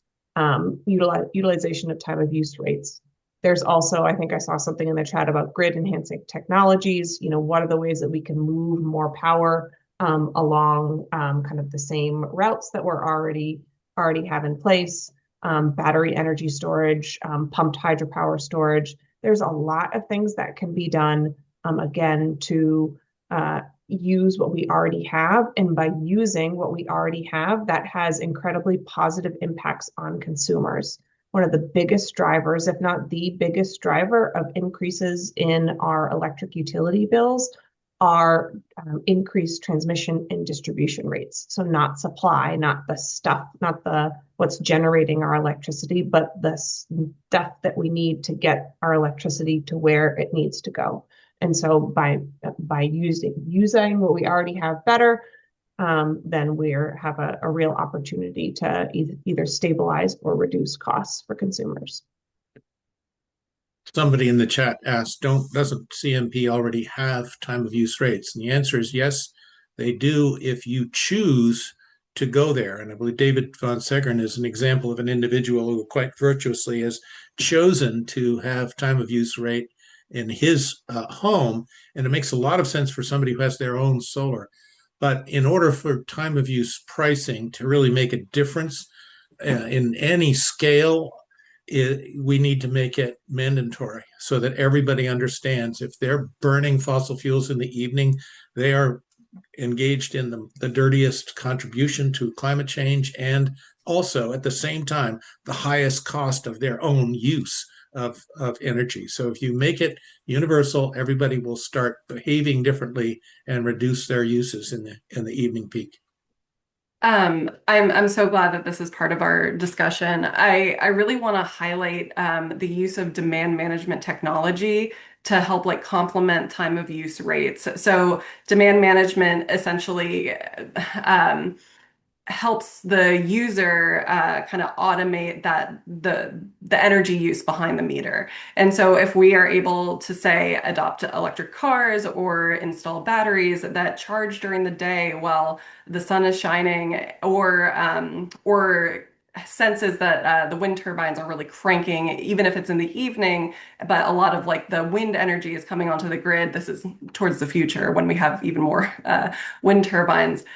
utilization of time of use rates. There's also, I think I saw something in the chat about grid enhancing technologies. What are the ways that we can move more power along kind of the same routes that we're already have in place? Battery energy storage, pumped hydropower storage. There's a lot of things that can be done, again, to use what we already have. And by using what we already have, that has incredibly positive impacts on consumers. One of the biggest drivers, if not the biggest driver of increases in our electric utility bills are increased transmission and distribution rates. So not supply, not the stuff, not what's generating our electricity, but the stuff that we need to get our electricity to where it needs to go. And so by using what we already have better, then we have a real opportunity to either stabilize or reduce costs for consumers. Somebody in the chat asked, doesn't CMP already have time of use rates? And the answer is yes, they do if you choose to go there. And I believe David von Segern is an example of an individual who quite virtuously has chosen to have time of use rate in his home. And it makes a lot of sense for somebody who has their own solar. But in order for time of use pricing to really make a difference in any scale, we need to make it mandatory so that everybody understands if they're burning fossil fuels in the evening, they are engaged in the dirtiest contribution to climate change, and also at the same time the highest cost of their own use of energy. So if you make it universal, everybody will start behaving differently and reduce their uses in the evening peak. I'm so glad that this is part of our discussion. I really want to highlight the use of demand management technology to help complement time of use rates. So demand management essentially helps the user kind of automate the energy use behind the meter. And so if we are able to say adopt electric cars or install batteries that charge during the day while the sun is shining, or senses that the wind turbines are really cranking, even if it's in the evening, but a lot of the wind energy is coming onto the grid. This is towards the future when we have even more wind turbines.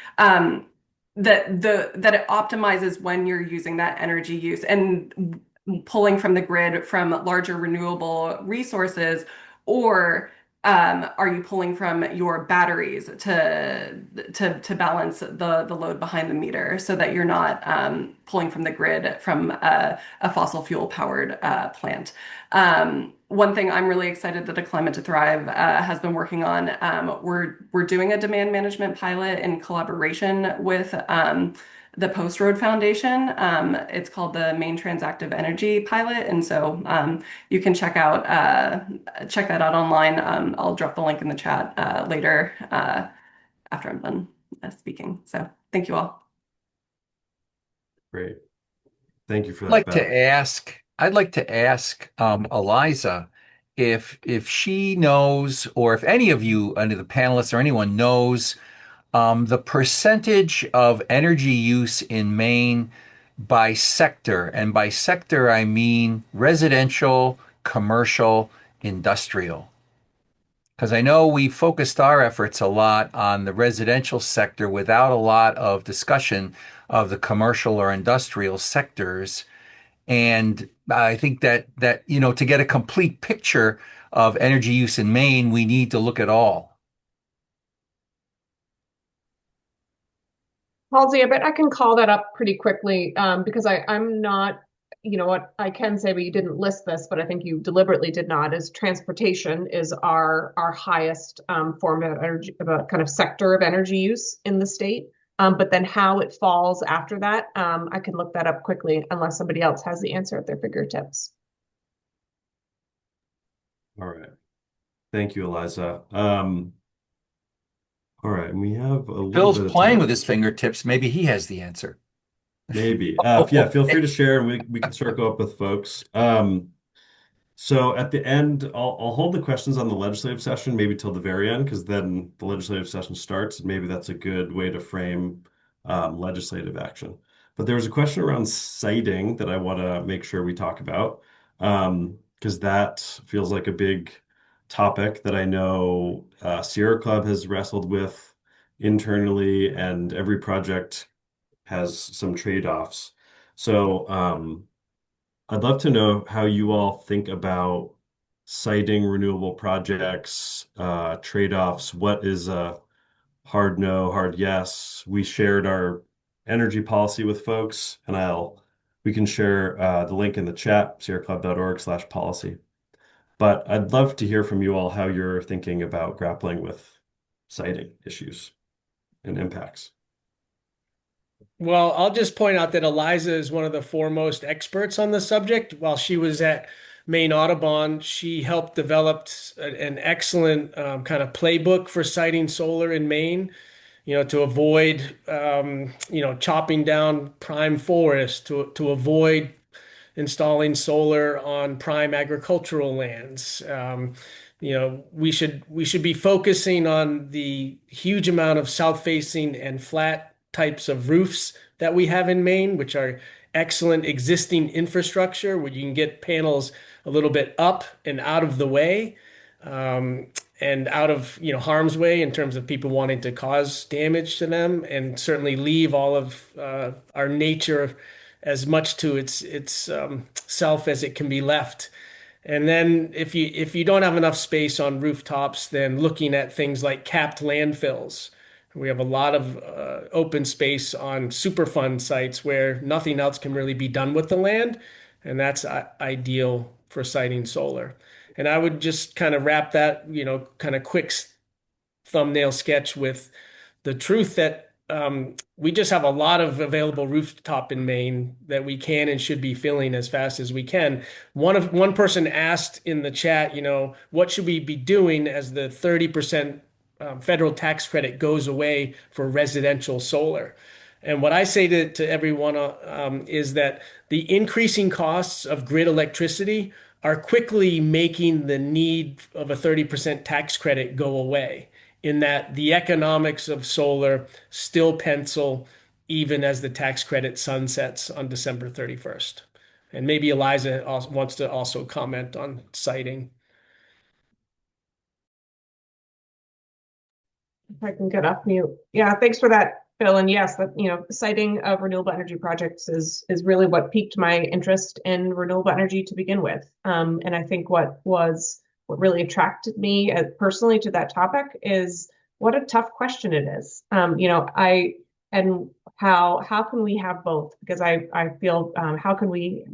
That it optimizes when you're using that energy use and pulling from the grid from larger renewable resources, or are you pulling from your batteries to balance the load behind the meter so that you're not pulling from the grid from a fossil fuel powered plant? One thing I'm really excited that A Climate to Thrive has been working on, we're doing a demand management pilot in collaboration with the Post Road Foundation. It's called the Maine Transactive Energy Pilot, and so you can check that out online. I'll drop the link in the chat later after I'm done speaking. So thank you all. Great. Thank you for I'd that, like to Beth. I'd like to ask Eliza if she knows, or if any of you, any of the panelists or anyone knows, the percentage of energy use in Maine by sector. And by sector, I mean residential, commercial, industrial. Because I know we focused our efforts a lot on the residential sector without a lot of discussion of the commercial or industrial sectors. And I think that to get a complete picture of energy use in Maine, we need to look at all. Halsey, I bet I can call that up pretty quickly because I'm not, what I can say, but you didn't list this, but I think you deliberately did not, is transportation is our highest form of energy, of a kind of sector of energy use in the state. But then how it falls after that, I can look that up quickly unless somebody else has the answer at their fingertips. All right. Thank you, Eliza. All right, and we have a little Phil's bit of playing time. with his fingertips. Maybe he has the answer. Maybe. Yeah, feel free to share and we can circle up with folks. So at the end, I'll hold the questions on the legislative session maybe till the very end, because then the legislative session starts, and maybe that's a good way to frame legislative action. But there was a question around citing that I want to make sure we talk about, because that feels like a big topic that I know Sierra Club has wrestled with internally, and every project has some trade-offs. So I'd love to know how you all think about citing renewable projects, trade-offs. What is a hard no, hard yes? We shared our energy policy with folks, and we can share the link in the chat, sierraclub.org/policy. But I'd love to hear from you all how you're thinking about grappling with citing issues and impacts. Well, I'll just point out that Eliza is one of the foremost experts on the subject. While she was at Maine Audubon, she helped develop an excellent kind of playbook for siting solar in Maine, to avoid, chopping down prime forest, to avoid installing solar on prime agricultural lands. We should be focusing on the huge amount of south-facing and flat types of roofs that we have in Maine, which are excellent existing infrastructure where you can get panels a little bit up and out of the way, and out of harm's way in terms of people wanting to cause damage to them, and certainly leave all of our nature as much to its self as it can be left. And then if you don't have enough space on rooftops, then looking at things like capped landfills. We have a lot of open space on Superfund sites where nothing else can really be done with the land, and that's ideal for siting solar. And I would just kind of wrap that, kind of quick thumbnail sketch with the truth that we just have a lot of available rooftop in Maine that we can and should be filling as fast as we can. One person asked in the chat, what should we be doing as the 30% federal tax credit goes away for residential solar? And what I say to everyone is that the increasing costs of grid electricity are quickly making the need of a 30% tax credit go away, in that the economics of solar still pencil even as the tax credit sunsets on December 31st. And maybe Eliza wants to also comment on citing. If I can get off mute. Yeah, thanks for that, Phil. And yes, citing of renewable energy projects is really what piqued my interest in renewable energy to begin with. And I think what was what really attracted me personally to that topic is what a tough question it is. And how can we have both? Because I feel how can we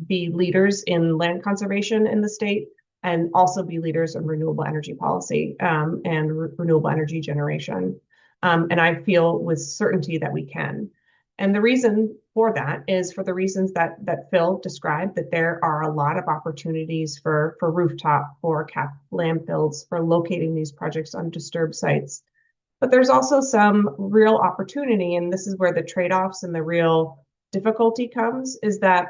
be leaders in land conservation in the state and also be leaders in renewable energy policy and renewable energy generation. And I feel with certainty that we can. And the reason for that is for the reasons that Phil described, that there are a lot of opportunities for rooftop, for cap landfills, for locating these projects on disturbed sites. But there's also some real opportunity, and this is where the trade-offs and the real difficulty comes, is that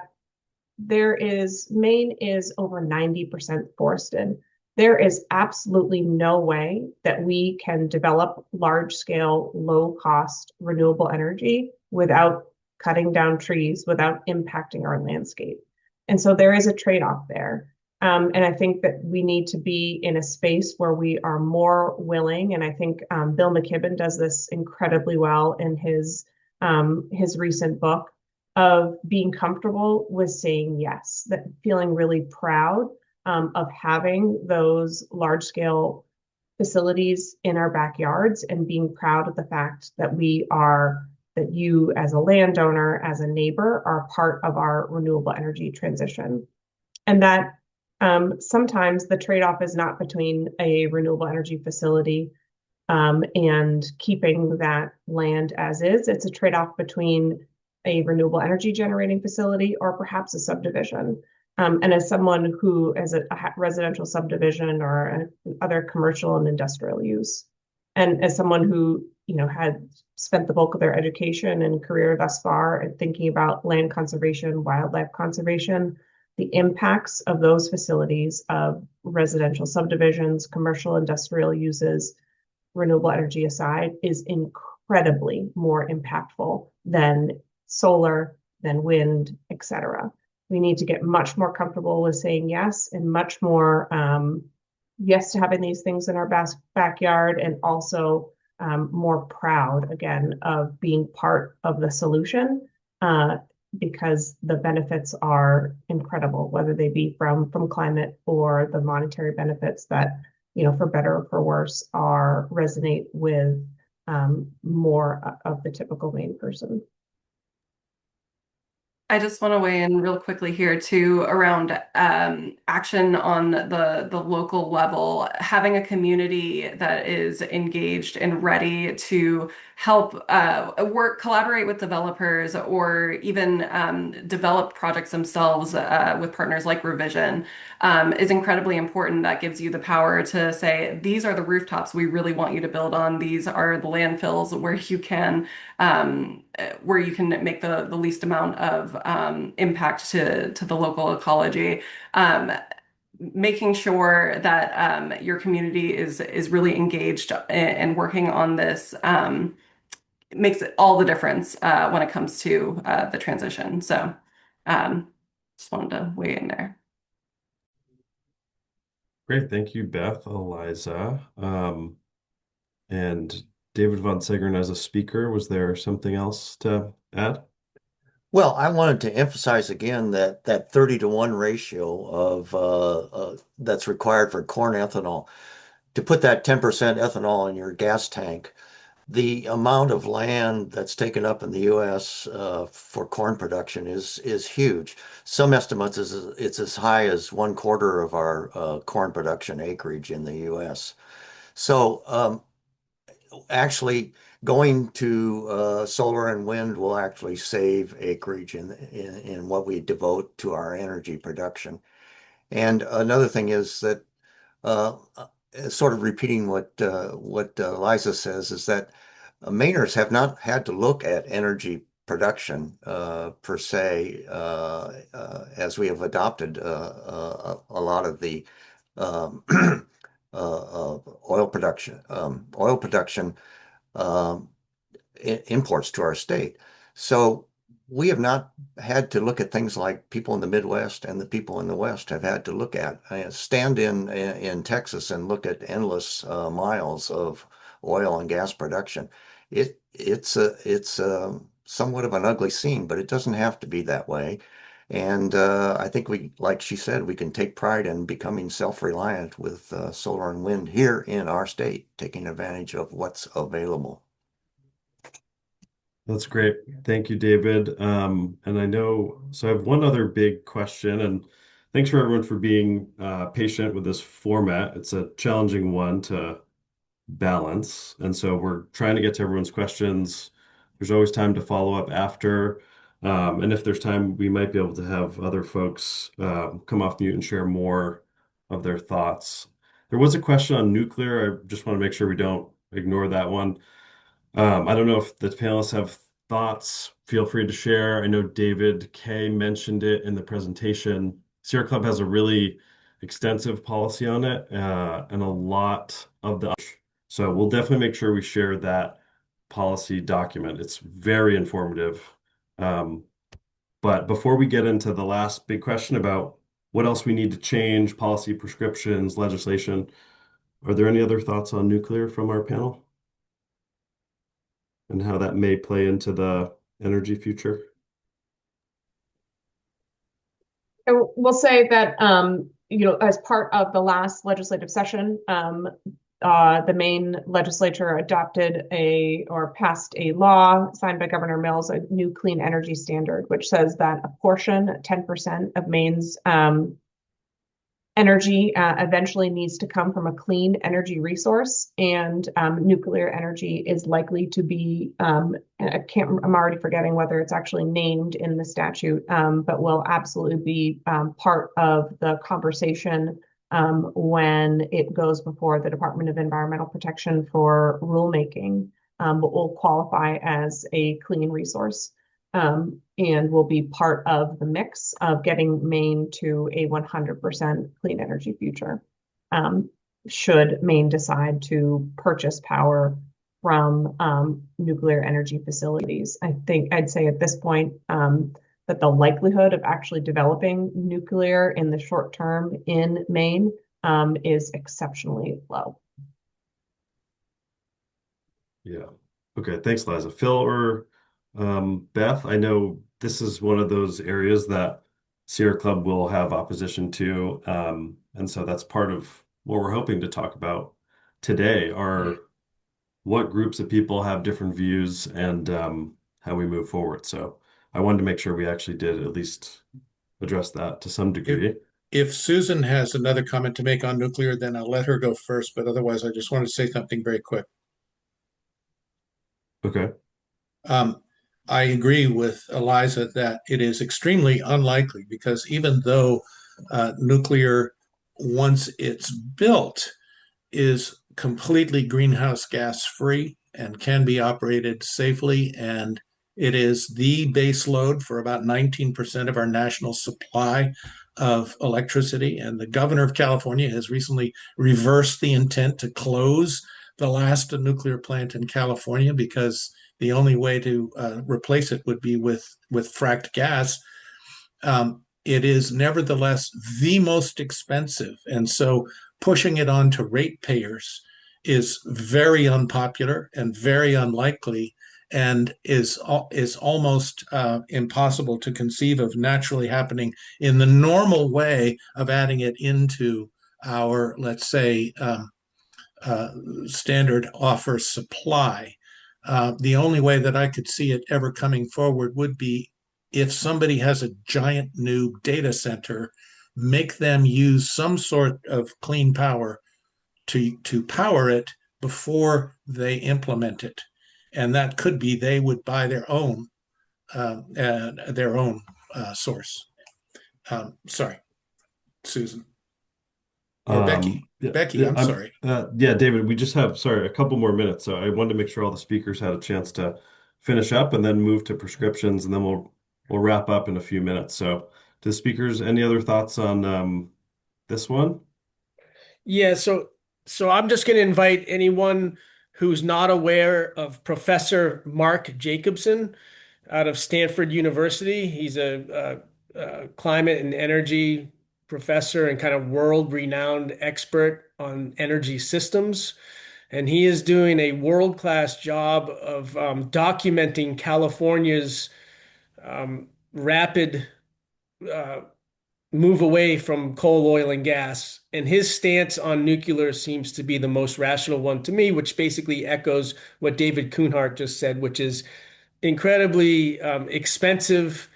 Maine is over 90% forested. There is absolutely no way that we can develop large scale, low cost renewable energy without cutting down trees, without impacting our landscape. And so there is a trade-off there. And I think that we need to be in a space where we are more willing. And I think Bill McKibben does this incredibly well in his recent book of being comfortable with saying yes, that feeling really proud of having those large scale facilities in our backyards and being proud of the fact that that you as a landowner, as a neighbor, are part of our renewable energy transition. And that sometimes the trade-off is not between a renewable energy facility and keeping that land as is. It's a trade-off between a renewable energy generating facility or perhaps a subdivision. And as someone who has a residential subdivision or other commercial and industrial use, and as someone who had spent the bulk of their education and career thus far at thinking about land conservation, wildlife conservation, the impacts of those facilities of residential subdivisions, commercial industrial uses, renewable energy aside, is incredibly more impactful than solar, than wind, et cetera. We need to get much more comfortable with saying yes and much more yes to having these things in our backyard, and also more proud, again, of being part of the solution because the benefits are incredible, whether they be from climate or the monetary benefits that, for better or for worse, resonate with more of the typical Maine person. I just want to weigh in real quickly here too around action on the local level. Having a community that is engaged and ready to help collaborate with developers, or even develop projects themselves with partners like Revision is incredibly important. That gives you the power to say, these are the rooftops we really want you to build on. These are the landfills where you can make the least amount of impact to the local ecology. Making sure that your community is really engaged and working on this makes it all the difference when it comes to the transition. So just wanted to weigh in there. Great. Thank you, Beth, Eliza. And David Von Segern as a speaker, was there something else to add? Well, I wanted to emphasize again that 30-to-1 ratio of that's required for corn ethanol. To put that 10% ethanol in your gas tank, the amount of land that's taken up in the U.S. For corn production is huge. Some estimates it's as high as 1/4 of our corn production acreage in the U.S. So actually, going to solar and wind will actually save acreage in what we devote to our energy production. And another thing is that uh, sort of repeating what Liza says is that Mainers have not had to look at energy production per se as we have adopted a lot of the um, oil production um, imports to our state. So we have not had to look at things like people in the Midwest and the people in the West have had to look at. Stand in Texas and look at endless miles of oil and gas production. It's somewhat of an ugly scene, but it doesn't have to be that way. And I think like she said, we can take pride in becoming self-reliant with solar and wind here in our state, taking advantage of what's available. That's great. Thank you, David. And I know, so I have one other big question, and thanks for everyone for being patient with this format. It's a challenging one to balance. And so we're trying to get to everyone's questions. There's always time to follow up after. And if there's time, we might be able to have other folks come off mute and share more of their thoughts. There was a question on nuclear. I just want to make sure we don't ignore that one. I don't know if the panelists have thoughts. Feel free to share. I know David Kay mentioned it in the presentation. Sierra Club has a really extensive policy on it, and a lot of the. So we'll definitely make sure we share that policy document. It's very informative. Um, but before we get into the last big question about what else we need to change, policy, prescriptions, legislation, are there any other thoughts on nuclear from our panel? And how that may play into the energy future? I will say that, as part of the last legislative session, the Maine legislature adopted or passed a law signed by Governor Mills, a new clean energy standard, which says that a portion, 10% of Maine's energy eventually needs to come from a clean energy resource, and nuclear energy is likely to be, I'm already forgetting whether it's actually named in the statute, but will absolutely be part of the conversation when it goes before the Department of Environmental Protection for rulemaking, but will qualify as a clean resource. And will be part of the mix of getting Maine to a 100% clean energy future. Should Maine decide to purchase power from nuclear energy facilities, I think I'd say at this point that the likelihood of actually developing nuclear in the short term in Maine is exceptionally low. Yeah. Okay. Thanks, Liza. Phil or Beth, I know this is one of those areas that Sierra Club will have opposition to. And so that's part of what we're hoping to talk about today are what groups of people have different views and how we move forward. So I wanted to make sure we actually did at least address that to some degree. If Susan has another comment to make on nuclear, then I'll let her go first. But otherwise, I just want to say something very quick. Okay. I agree with Eliza that it is extremely unlikely because even though nuclear, once it's built, is completely greenhouse gas free and can be operated safely, and it is the base load for about 19% of our national supply of electricity. And the governor of California has recently reversed the intent to close the last nuclear plant in California because the only way to replace it would be with fracked gas. It is nevertheless the most expensive. And so pushing it on to ratepayers is very unpopular and very unlikely and is almost impossible to conceive of naturally happening in the normal way of adding it into our, let's say, standard offer supply. The only way that I could see it ever coming forward would be if somebody has a giant new data center, make them use some sort of clean power to power it before they implement it. And that could be they would buy their own source. Sorry, Susan. Or Becky. Becky, I'm sorry. Yeah, David, we just have, sorry, a couple more minutes. So I wanted to make sure all the speakers had a chance to finish up and then move to prescriptions, and then we'll wrap up in a few minutes. So to the speakers, any other thoughts on this one? Yeah, so I'm just going to invite anyone who's not aware of Professor Mark Jacobson out of Stanford University. He's a climate and energy professor and kind of world-renowned expert on energy systems. And he is doing a world-class job of documenting California's rapid uh, move away from coal, oil, and gas. And his stance on nuclear seems to be the most rational one to me, which basically echoes what David Kuhnhart just said, which is incredibly expensive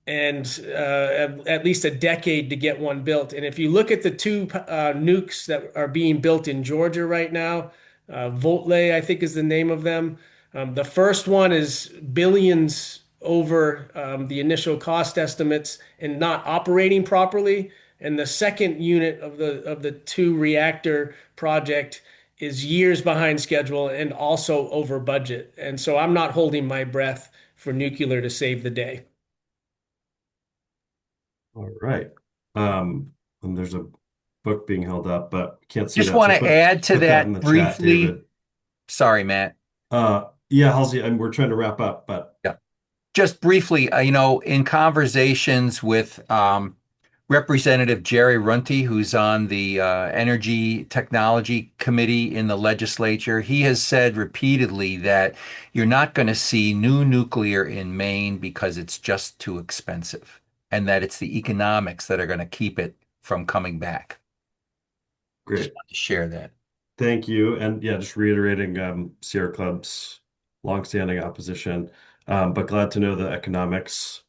and at least a decade to get one built. And if you look at the two nukes that are being built in Georgia right now, Voltley, I think is the name of them. The first one is billions over the initial cost estimates and not operating properly. And the second unit of the two reactor project is years behind schedule and also over budget. And so I'm not holding my breath for nuclear to save the day. All right. And there's a book being held up, but can't see Just that. want So to add to put that in that the chat, briefly. David. Sorry, Matt. Yeah, Halsey, and we're trying to wrap up, but Yeah. Just briefly, in conversations with Representative Jerry Runty, who's on the Energy Technology Committee in the legislature, he has said repeatedly that you're not going to see new nuclear in Maine because it's just too expensive, and that it's the economics that are going to keep it from coming back. Just great. wanted to share that. Thank you. And yeah, just reiterating Sierra Club's longstanding opposition, but glad to know the economics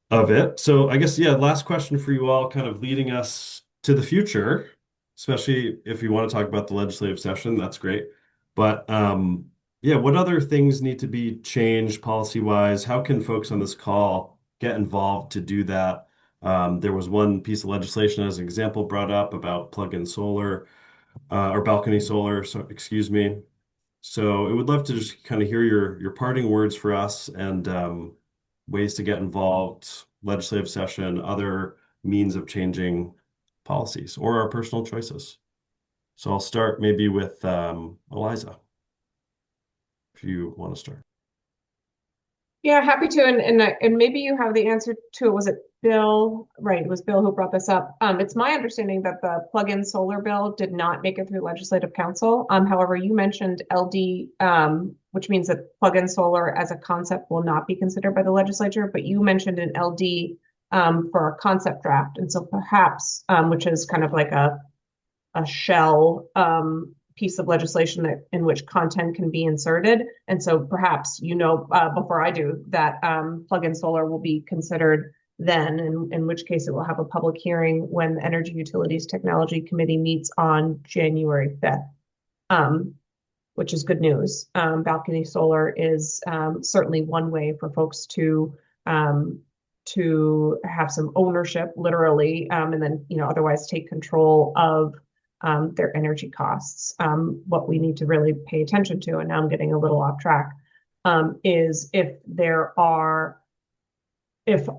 of it. So I guess, yeah, last question for you all, kind of leading us to the future, especially if you want to talk about the legislative session, that's great. But yeah, what other things need to be changed policy-wise? How can folks on this call get involved to do that? There was one piece of legislation as an example brought up about plug-in solar or balcony solar, so excuse me. So I would love to just kind of hear your parting words for us and ways to get involved, legislative session, other means of changing policies or our personal choices. So I'll start maybe with Eliza, if you want to start. Yeah, happy to. And maybe you have the answer to it. Was it Bill? Right, it was Bill who brought this up. It's my understanding that the plug-in solar bill did not make it through Legislative Council. However, you mentioned LD, which means that plug-in solar as a concept will not be considered by the legislature, but you mentioned an LD for a concept draft. And so perhaps, which is kind of like a shell piece of legislation that in which content can be inserted. And so perhaps, before I do, that plug-in solar will be considered then, in which case it will have a public hearing when the Energy Utilities Technology Committee meets on January 5th, which is good news. Balcony solar is certainly one way for folks to have some ownership, literally, and then otherwise take control of their energy costs. What we need to really pay attention to, and now I'm getting a little off track, is if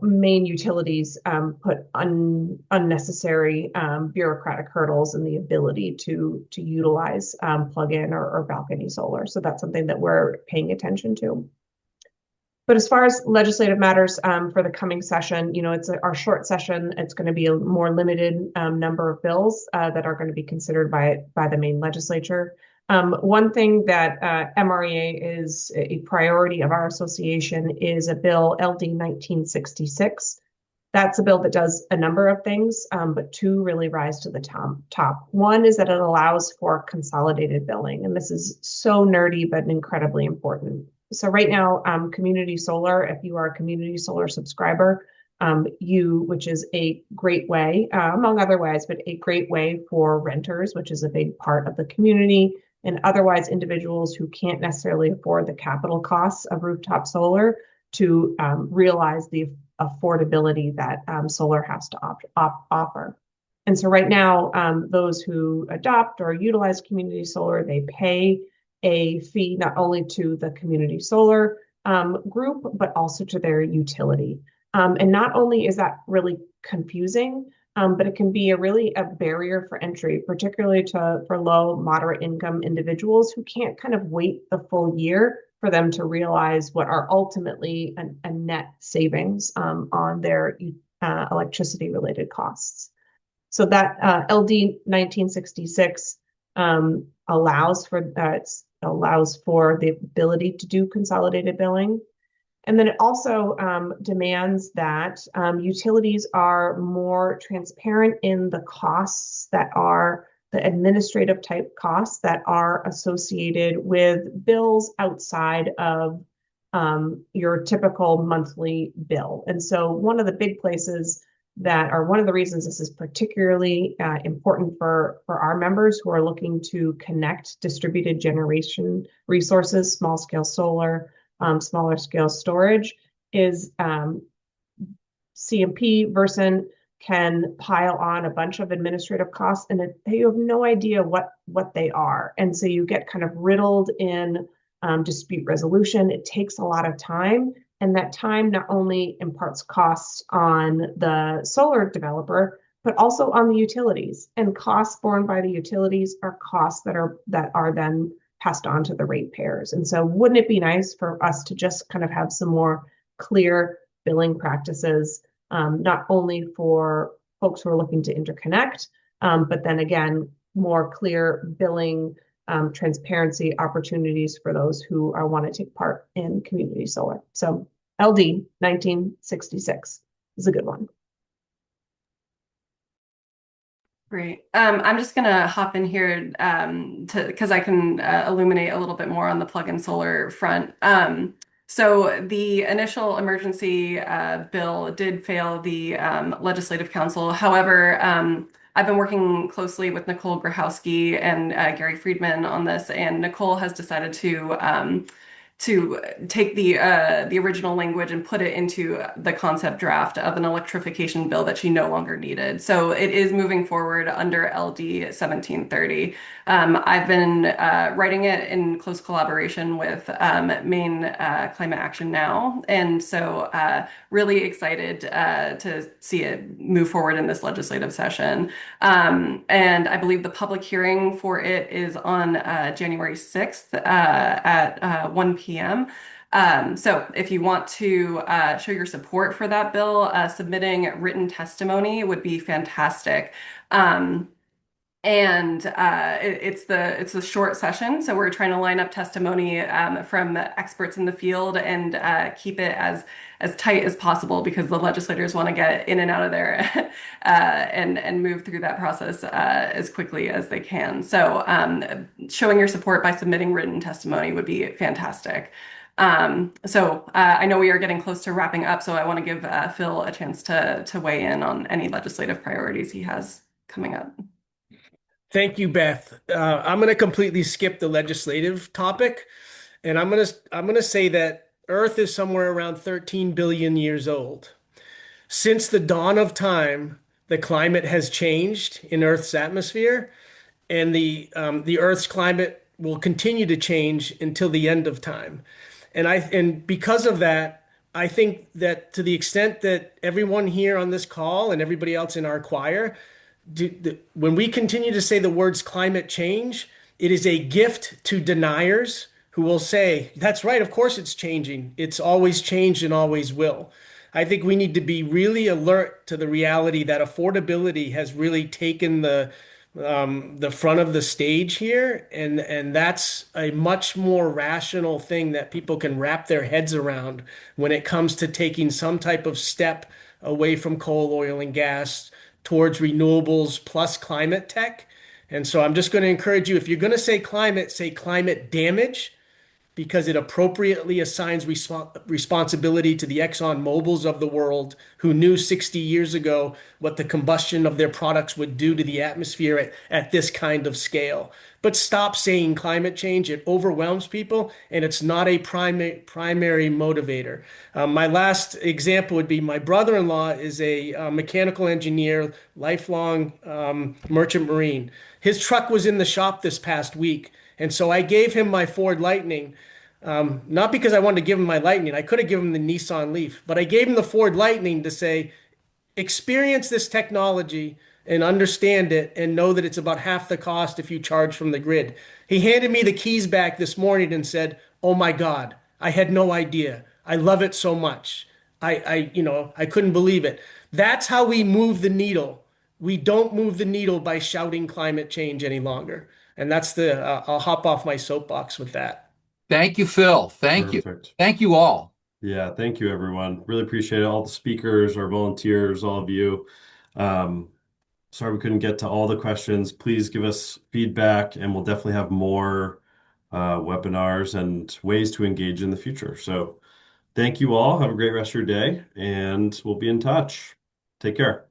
Maine utilities put unnecessary bureaucratic hurdles in the ability to utilize plug-in or balcony solar. So that's something that we're paying attention to. But as far as legislative matters for the coming session, it's our short session. It's going to be a more limited number of bills that are going to be considered by the Maine legislature. One thing that MREA is a priority of our association is a bill, LD 1966. That's a bill that does a number of things, but two really rise to the top. One is that it allows for consolidated billing, and this is so nerdy but incredibly important. So right now, community solar, if you are a community solar subscriber, which is a great way, among other ways, but a great way for renters, which is a big part of the community, and otherwise individuals who can't necessarily afford the capital costs of rooftop solar to realize the affordability that solar has to offer. And so right now, those who adopt or utilize community solar, they pay a fee not only to the community solar group, but also to their utility. And not only is that really confusing, but it can be a barrier for entry, particularly for low, moderate income individuals who can't kind of wait the full year for them to realize what are ultimately a net savings on their electricity related costs. So that LD 1966 allows for the ability to do consolidated billing. And then it also demands that utilities are more transparent in the costs that are the administrative type costs that are associated with bills outside of your typical monthly bill. And so one of the big places that are one of the reasons this is particularly important for our members who are looking to connect distributed generation resources, small scale solar, smaller scale storage, is CMP Versant can pile on a bunch of administrative costs and you have no idea what they are. And so you get kind of riddled in dispute resolution. It takes a lot of time. And that time not only imparts costs on the solar developer, but also on the utilities. And costs borne by the utilities are costs that are then passed on to the ratepayers. And so wouldn't it be nice for us to just kind of have some more clear billing practices, not only for folks who are looking to interconnect, but then again, more clear billing transparency opportunities for those who want to take part in community solar. So LD 1966 is a good one. Great. I'm just gonna hop in here because I can illuminate a little bit more on the plug-in solar front. So the initial emergency bill did fail the Legislative Council. However, I've been working closely with Nicole Grahowski and Gary Friedman on this, and Nicole has decided to take the original language and put it into the concept draft of an electrification bill that she no longer needed. So it is moving forward under LD 1730. I've been writing it in close collaboration with Maine Climate Action Now, and so really excited to see it move forward in this legislative session. And I believe the public hearing for it is on January 6th at 1 p.m. So if you want to show your support for that bill, submitting written testimony would be fantastic. And it's the short session, so we're trying to line up testimony from experts in the field and keep it as tight as possible because the legislators want to get in and out of there and move through that process as quickly as they can. So showing your support by submitting written testimony would be fantastic. So I know we are getting close to wrapping up, so I want to give Phil a chance to weigh in on any legislative priorities he has coming up. Thank you, Beth. I'm going to completely skip the legislative topic, and I'm going to say that Earth is somewhere around 13 billion years old. Since the dawn of time, the climate has changed in Earth's atmosphere, and the Earth's climate will continue to change until the end of time. And because of that, I think that to the extent that everyone here on this call and everybody else in our choir, when we continue to say the words climate change, it is a gift to deniers who will say, that's right, of course it's changing. It's always changed and always will. I think we need to be really alert to the reality that affordability has really taken the front of the stage here, and that's a much more rational thing that people can wrap their heads around when it comes to taking some type of step away from coal, oil, and gas towards renewables plus climate tech. And so I'm just going to encourage you, if you're going to say climate damage, because it appropriately assigns responsibility to the Exxon Mobils of the world who knew 60 years ago what the combustion of their products would do to the atmosphere at this kind of scale. But stop saying climate change. It overwhelms people, and it's not a primary motivator. My last example would be my brother-in-law is a mechanical engineer, lifelong merchant marine. His truck was in the shop this past week, and so I gave him my Ford Lightning, not because I wanted to give him my Lightning. I could have given him the Nissan Leaf, but I gave him the Ford Lightning to say, experience this technology and understand it and know that it's about half the cost if you charge from the grid. He handed me the keys back this morning and said, "Oh my God, I had no idea. I love it so much. I couldn't believe it." That's how we move the needle. We don't move the needle by shouting climate change any longer. And that's I'll hop off my soapbox with that. Thank you, Phil. Thank you. Perfect. Thank you all. Yeah, thank you, everyone. Really appreciate it. All the speakers, our volunteers, all of you. Um, Sorry we couldn't get to all the questions. Please give us feedback, and we'll definitely have more webinars and ways to engage in the future. So thank you all. Have a great rest of your day, and we'll be in touch. Take care.